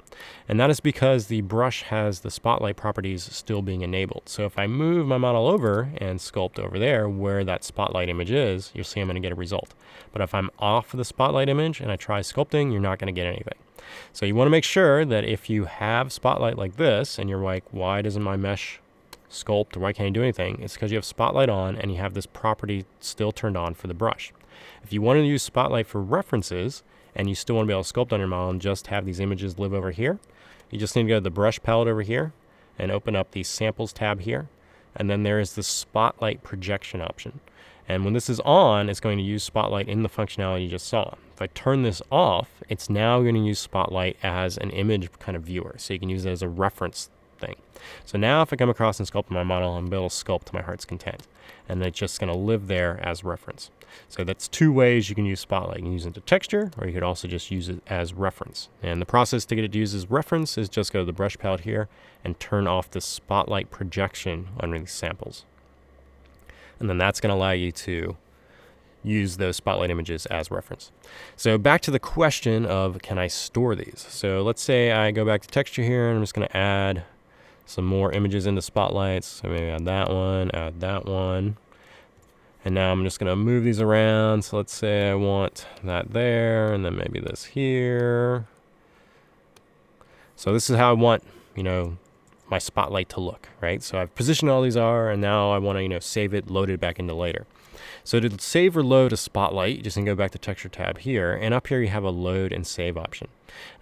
And that is because the brush has the spotlight properties still being enabled. So if I move my model over and sculpt over there where that spotlight image is, you'll see I'm going to get a result. But if I'm off of the spotlight image and I try sculpting, you're not going to get anything. So you want to make sure that if you have spotlight like this and you're like, why doesn't my mesh sculpt, or why can't I do anything? It's because you have spotlight on and you have this property still turned on for the brush. If you want to use spotlight for references and you still want to be able to sculpt on your model and just have these images live over here, you just need to go to the brush palette over here and open up the samples tab here. And then there is the spotlight projection option. And when this is on, it's going to use spotlight in the functionality you just saw. If I turn this off, it's now going to use spotlight as an image kind of viewer. So you can use it as a reference thing. So now if I come across and sculpt my model, I'm able to sculpt to my heart's content. And it's just going to live there as reference. So that's two ways you can use Spotlight. You can use it to texture, or you could also just use it as reference. And the process to get it to use as reference is just go to the brush palette here and turn off the Spotlight projection under these samples. And then that's going to allow you to use those Spotlight images as reference. So back to the question of, can I store these? So let's say I go back to texture here, and I'm just going to add some more images into Spotlights. So maybe add that one. And now I'm just going to move these around. So let's say I want that there, and then maybe this here. So this is how I want, my Spotlight to look, right? So I've positioned all these are, and now I want to, save it, load it back into later. So to save or load a Spotlight, you just can go back to Texture tab here, and up here you have a load and save option.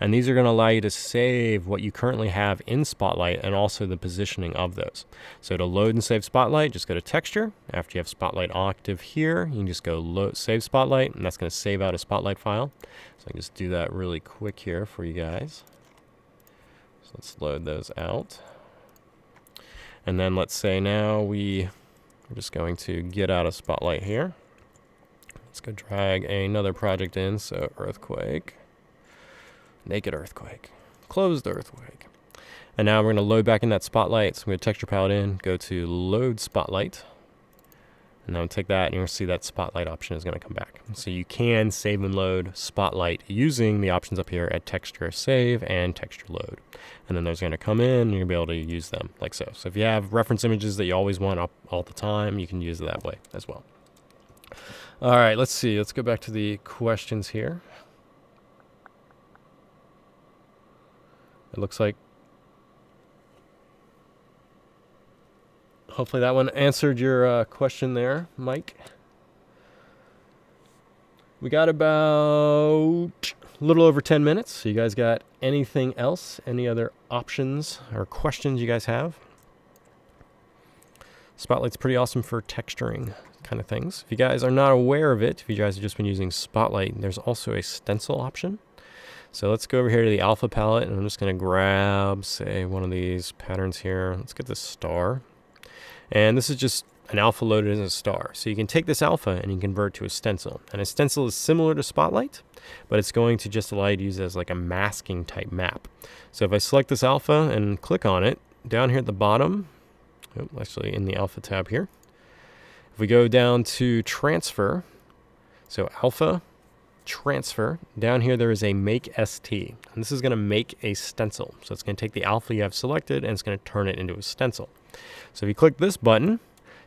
And these are going to allow you to save what you currently have in Spotlight and also the positioning of those. So to load and save Spotlight, just go to Texture. After you have Spotlight active here, you can just go load, save Spotlight, and that's going to save out a Spotlight file. So I can just do that really quick here for you guys. So let's load those out. And then let's say now we're just going to get out of Spotlight here. Let's go drag another project in. So earthquake, naked earthquake, closed earthquake. And now we're going to load back in that Spotlight. So I'm going to texture palette in, go to load Spotlight. And now take that, and you're going to see that Spotlight option is going to come back. So you can save and load Spotlight using the options up here at texture save and texture load. And then those are going to come in, and you're going to be able to use them like so. So if you have reference images that you always want up all the time, you can use it that way as well. All right, let's see. Let's go back to the questions here. It looks like hopefully that one answered your question there, Mike. We got about a little over 10 minutes. So you guys got anything else? Any other options or questions you guys have? Spotlight's pretty awesome for texturing kind of things. If you guys are not aware of it, if you guys have just been using Spotlight, there's also a stencil option. So let's go over here to the alpha palette, and I'm just going to grab, say, one of these patterns here. Let's get this star. And this is just an alpha loaded as a star. So you can take this alpha and you can convert to a stencil. And a stencil is similar to Spotlight, but it's going to just allow you to use it as like a masking type map. So if I select this alpha and click on it, down here at the bottom, actually in the alpha tab here, if we go down to transfer, so alpha, transfer, down here there is a make ST, and this is going to make a stencil. So it's going to take the alpha you have selected and it's going to turn it into a stencil. So if you click this button,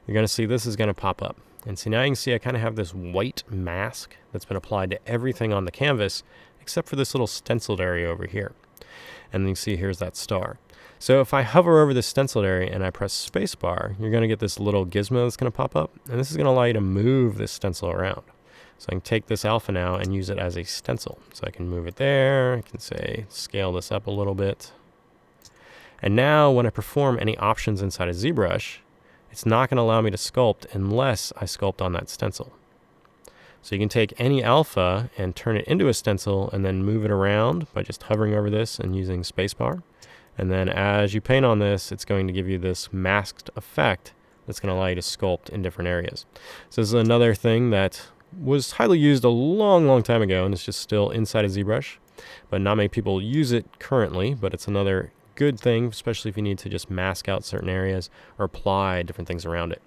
you're going to see this is going to pop up. And so now you can see I kind of have this white mask that's been applied to everything on the canvas except for this little stenciled area over here. And then you can see here's that star. So if I hover over this stenciled area and I press spacebar, you're going to get this little gizmo that's going to pop up, and this is going to allow you to move this stencil around. So I can take this alpha now and use it as a stencil. So I can move it there. I can say scale this up a little bit. And now when I perform any options inside of ZBrush, it's not going to allow me to sculpt unless I sculpt on that stencil. So you can take any alpha and turn it into a stencil and then move it around by just hovering over this and using spacebar. And then as you paint on this, it's going to give you this masked effect that's going to allow you to sculpt in different areas. So this is another thing that was highly used a long time ago, and it's just still inside of ZBrush, but not many people use it currently. But it's another good thing, especially if you need to just mask out certain areas or apply different things around it.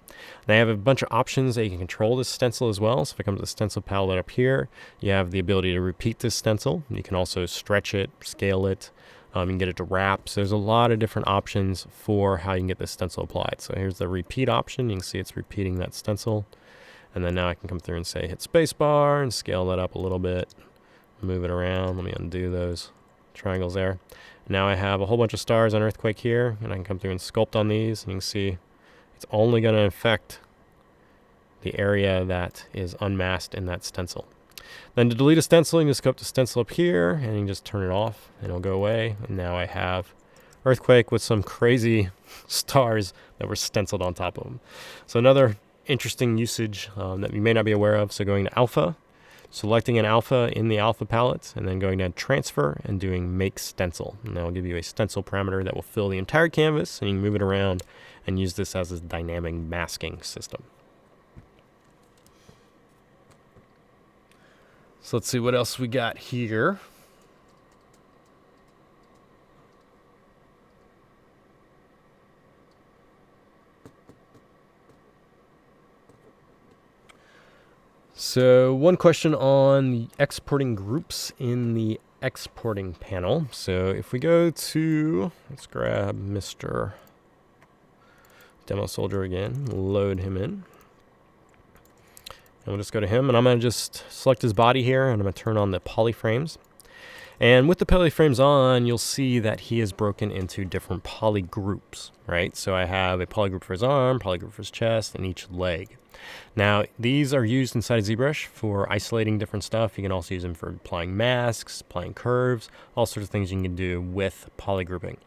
They have a bunch of options that you can control this stencil as well. So if it comes to the stencil palette up here, you have the ability to repeat this stencil. You can also stretch it, scale it. You can get it to wrap. So there's a lot of different options for how you can get this stencil applied. So here's the repeat option. You can see it's repeating that stencil. And then now I can come through and say hit spacebar and scale that up a little bit, move it around. Let me undo those triangles there. Now I have a whole bunch of stars on earthquake here, and I can come through and sculpt on these, and you can see it's only going to affect the area that is unmasked in that stencil. Then to delete a stencil, you can just go up to stencil up here, and you can just turn it off, and it'll go away. And now I have earthquake with some crazy stars that were stenciled on top of them. So another interesting usage that you may not be aware of. So going to alpha, selecting an alpha in the alpha palette, and then going to transfer and doing make stencil. And that will give you a stencil parameter that will fill the entire canvas, and you can move it around and use this as a dynamic masking system. So let's see what else we got here. So one question on the exporting groups in the exporting panel. So if we go to, let's grab Mr. Demo Soldier again, load him in. And we'll just go to him, and I'm going to just select his body here, and I'm going to turn on the polyframes. And with the polyframes on, you'll see that he is broken into different polygroups, right? So I have a polygroup for his arm, polygroup for his chest, and each leg. Now, these are used inside of ZBrush for isolating different stuff. You can also use them for applying masks, applying curves, all sorts of things you can do with polygrouping.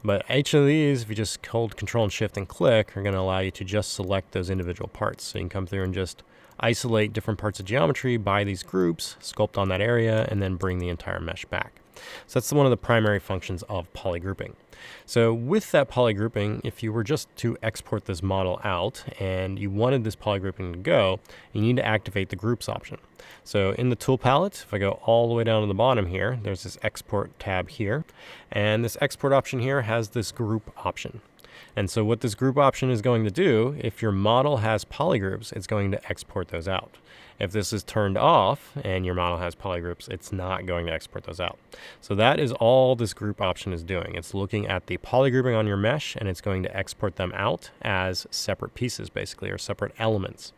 But each of these, if you just hold Control and Shift and click, are going to allow you to just select those individual parts. So you can come through and just isolate different parts of geometry by these groups, sculpt on that area, and then bring the entire mesh back. So that's one of the primary functions of polygrouping. So with that polygrouping, if you were just to export this model out and you wanted this polygrouping to go, you need to activate the groups option. So in the tool palette, if I go all the way down to the bottom here, there's this export tab here, and this export option here has this group option. And so what this group option is going to do, if your model has polygroups, it's going to export those out. If this is turned off and your model has polygroups, it's not going to export those out. So that is all this group option is doing. It's looking at the polygrouping on your mesh, and it's going to export them out as separate pieces, basically, or separate elements.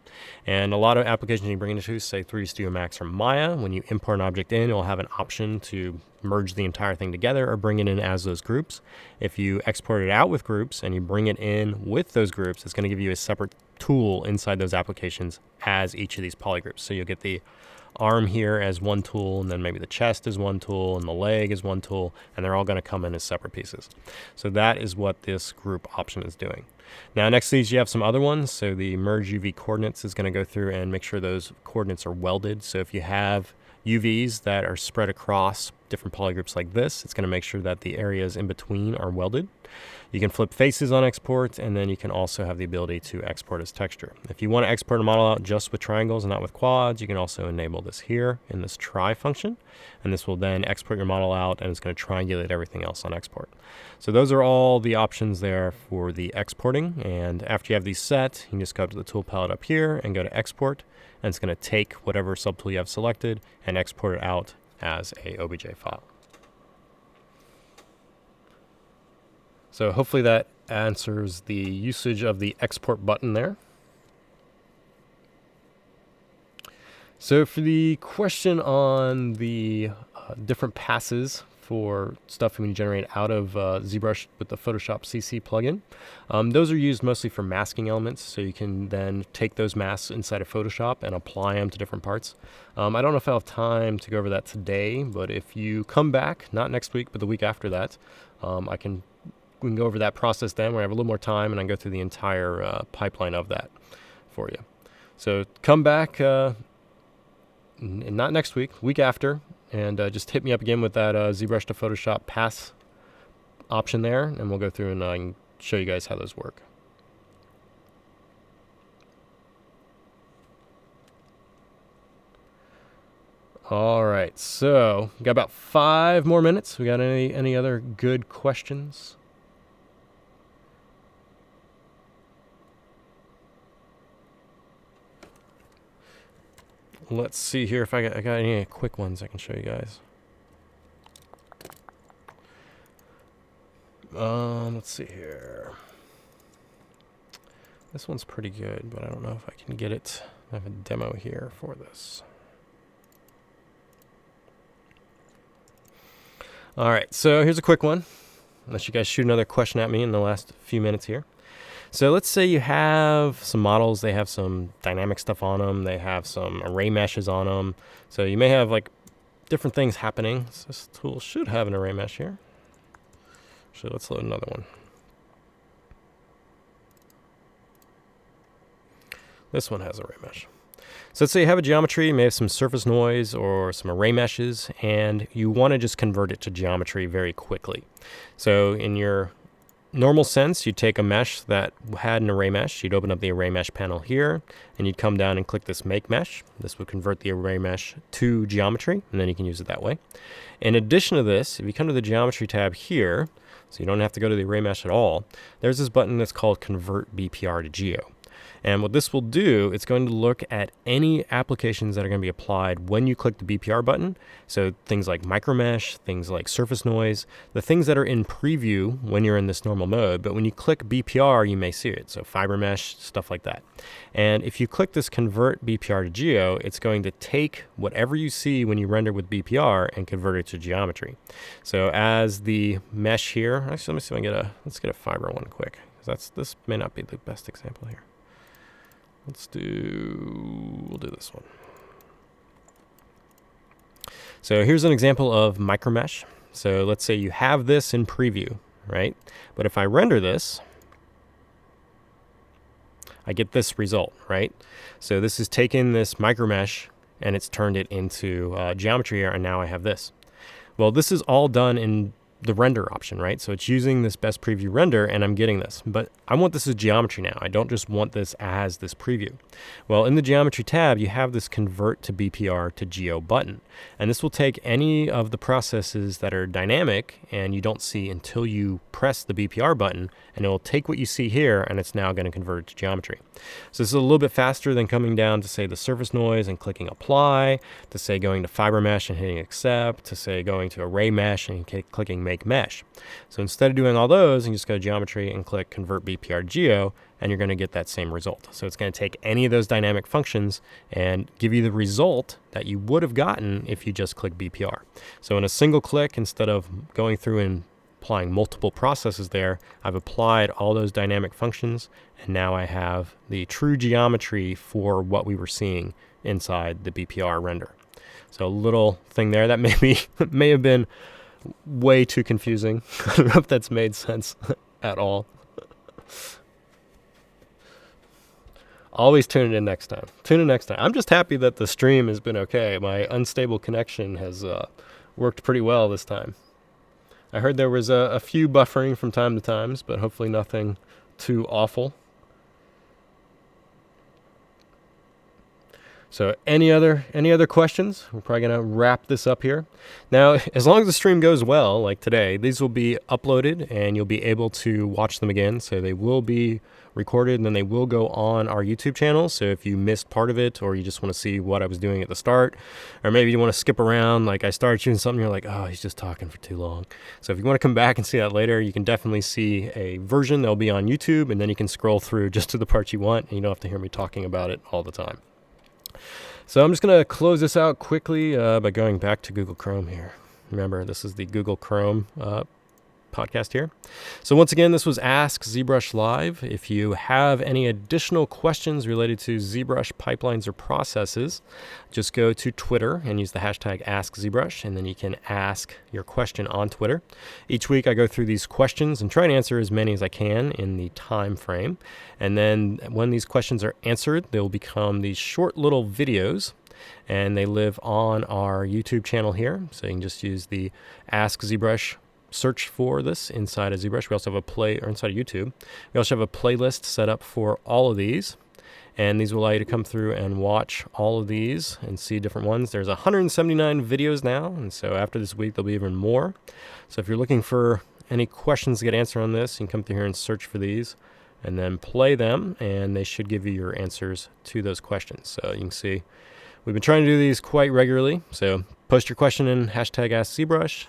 And a lot of applications you bring into, say 3D Studio Max or Maya, when you import an object in, it'll have an option to merge the entire thing together or bring it in as those groups. If you export it out with groups and you bring it in with those groups, it's going to give you a separate tool inside those applications as each of these polygroups. So you'll get the arm here as one tool, and then maybe the chest is one tool, and the leg is one tool, and they're all going to come in as separate pieces. So that is what this group option is doing. Now next to these you have some other ones. So the merge UV coordinates is going to go through and make sure those coordinates are welded. So if you have UVs that are spread across different polygroups like this, it's going to make sure that the areas in between are welded. You can flip faces on export, and then you can also have the ability to export as texture. If you want to export a model out just with triangles and not with quads, you can also enable this here in this try function, and this will then export your model out, and it's going to triangulate everything else on export. So those are all the options there for the exporting, and after you have these set, you can just go up to the tool palette up here and go to export, and it's going to take whatever subtool you have selected and export it out as a OBJ file. So hopefully that answers the usage of the export button there. So for the question on the different passes for stuff when you generate out of ZBrush with the Photoshop CC plugin, those are used mostly for masking elements. So you can then take those masks inside of Photoshop and apply them to different parts. I don't know if I'll have time to go over that today, but if you come back, not next week, but the week after that, we can go over that process then where I have a little more time, and I can go through the entire pipeline of that for you. So come back, not next week, week after, and just hit me up again with that ZBrush to Photoshop pass option there, and we'll go through and I can show you guys how those work. All right, so we got about 5 more minutes. We got any other good questions? Let's see here if I got any quick ones I can show you guys. Let's see here. This one's pretty good, but I don't know if I can get it. I have a demo here for this. All right, so here's a quick one, unless you guys shoot another question at me in the last few minutes here. So let's say you have some models, they have some dynamic stuff on them, they have some array meshes on them. So you may have like different things happening. So this tool should have an array mesh here. So let's load another one. This one has array mesh. So let's say you have a geometry, you may have some surface noise or some array meshes, and you want to just convert it to geometry very quickly. So in your normal sense, you'd take a mesh that had an array mesh, you'd open up the array mesh panel here, and you'd come down and click this make mesh. This would convert the array mesh to geometry, and then you can use it that way. In addition to this, if you come to the geometry tab here, so you don't have to go to the array mesh at all, there's this button that's called convert BPR to geo. And what this will do, it's going to look at any applications that are going to be applied when you click the BPR button. So things like micromesh, things like surface noise, the things that are in preview when you're in this normal mode. But when you click BPR, you may see it. So fiber mesh, stuff like that. And if you click this convert BPR to geo, it's going to take whatever you see when you render with BPR and convert it to geometry. So as the mesh here, actually, let me see if I can let's get a fiber one quick. This may not be the best example here. We'll do this one. So here's an example of micromesh. So let's say you have this in preview, right? But if I render this, I get this result, right? So this has taken this micromesh and it's turned it into geometry here, and now I have this. Well, this is all done in the render option, right? So it's using this best preview render, and I'm getting this, but I want this as geometry now. I don't just want this as this preview. Well, in the geometry tab, you have this convert to BPR to geo button, and this will take any of the processes that are dynamic and you don't see until you press the BPR button, and it will take what you see here and it's now going to convert it to geometry. So this is a little bit faster than coming down to say the surface noise and clicking apply, to say going to fiber mesh and hitting accept, to say going to array mesh and clicking make mesh. So instead of doing all those, you can just go to geometry and click convert BPR geo, and you're going to get that same result. So it's going to take any of those dynamic functions and give you the result that you would have gotten if you just click BPR. So in a single click, instead of going through and applying multiple processes there, I've applied all those dynamic functions, and now I have the true geometry for what we were seeing inside the BPR render. So a little thing there that may have been way too confusing. I don't know if that's made sense at all. Always tune it in next time. Tune in next time. I'm just happy that the stream has been okay. My unstable connection has worked pretty well this time. I heard there was a few buffering from time to time, but hopefully nothing too awful. So any other questions? We're probably going to wrap this up here. Now, as long as the stream goes well, like today, these will be uploaded and you'll be able to watch them again. So they will be recorded and then they will go on our YouTube channel. So if you missed part of it or you just want to see what I was doing at the start, or maybe you want to skip around, like I started shooting something, you're like, oh, he's just talking for too long. So if you want to come back and see that later, you can definitely see a version that'll be on YouTube, and then you can scroll through just to the parts you want and you don't have to hear me talking about it all the time. So I'm just going to close this out quickly by going back to Google Chrome here. Remember, this is the Google Chrome podcast here. So once again, this was Ask ZBrush Live. If you have any additional questions related to ZBrush pipelines or processes, just go to Twitter and use the hashtag AskZBrush, and then you can ask your question on Twitter. Each week I go through these questions and try to answer as many as I can in the time frame. And then when these questions are answered, they'll become these short little videos, and they live on our YouTube channel here. So you can just use the AskZBrush search for this inside of ZBrush. We also have inside of YouTube. We also have a playlist set up for all of these, and these will allow you to come through and watch all of these and see different ones. There's 179 videos now, and so after this week there'll be even more. So if you're looking for any questions to get answered on this, you can come through here and search for these and then play them, and they should give you your answers to those questions. So you can see we've been trying to do these quite regularly. So post your question in hashtag AskZBrush.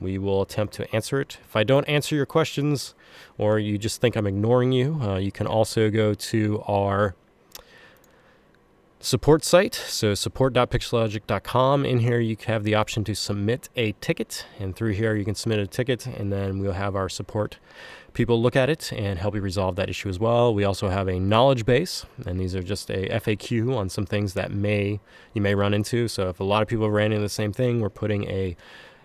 We will attempt to answer it. If I don't answer your questions or you just think I'm ignoring you, you can also go to our support site. So support.pixelogic.com. In here, you have the option to submit a ticket. And through here, you can submit a ticket, and then we'll have our support people look at it and help you resolve that issue as well. We also have a knowledge base, and these are just a FAQ on some things that you may run into. So if a lot of people ran into the same thing, we're putting a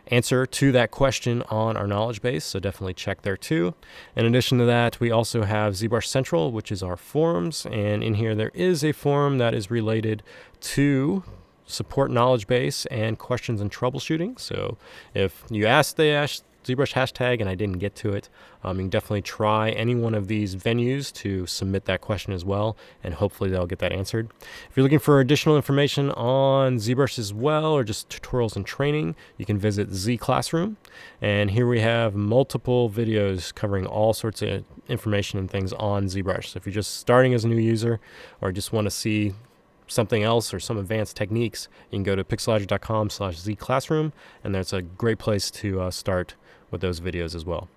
answer to that question on our knowledge base, so definitely check there too. In addition to that, we also have ZBrush Central, which is our forums, and in here there is a forum that is related to support knowledge base and questions and troubleshooting. So if you ask the ZBrush hashtag and I didn't get to it, you can definitely try any one of these venues to submit that question as well, and hopefully they'll get that answered. If you're looking for additional information on ZBrush as well, or just tutorials and training, you can visit Z Classroom, and here we have multiple videos covering all sorts of information and things on ZBrush. So if you're just starting as a new user or just want to see something else or some advanced techniques, you can go to pixelogic.com/zclassroom, and that's a great place to start with those videos as well.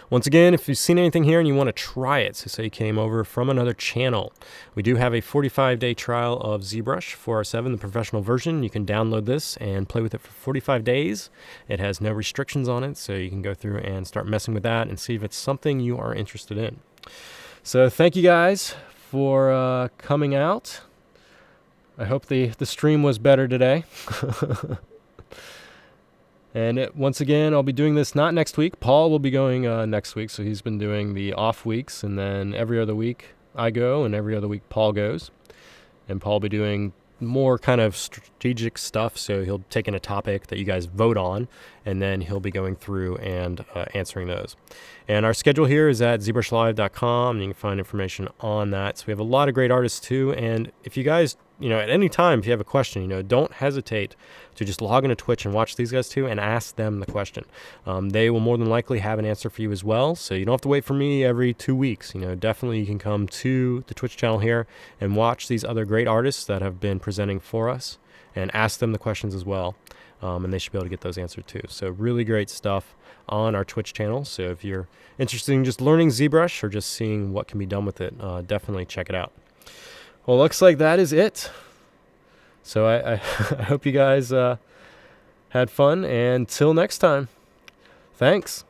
Once again, if you've seen anything here and you want to try it, so say you came over from another channel, we do have a 45-day trial of ZBrush 4R7, the professional version. You can download this and play with it for 45 days. It has no restrictions on it, so you can go through and start messing with that and see if it's something you are interested in. So thank you guys for coming out. I hope the stream was better today. And once again, I'll be doing this not next week. Paul will be going next week, so he's been doing the off weeks, and then every other week I go, and every other week Paul goes. And Paul will be doing more kind of strategic stuff, so he'll take in a topic that you guys vote on, and then he'll be going through and answering those. And our schedule here is at zbrushlive.com, and you can find information on that. So we have a lot of great artists too, and if you guys, at any time, if you have a question, don't hesitate to just log into Twitch and watch these guys too and ask them the question. They will more than likely have an answer for you as well, so you don't have to wait for me every 2 weeks. Definitely you can come to the Twitch channel here and watch these other great artists that have been presenting for us and ask them the questions as well, and they should be able to get those answered too. So really great stuff on our Twitch channel. So if you're interested in just learning ZBrush or just seeing what can be done with it, definitely check it out. Well, looks like that is it. So I hope you guys had fun, and till next time, Thanks.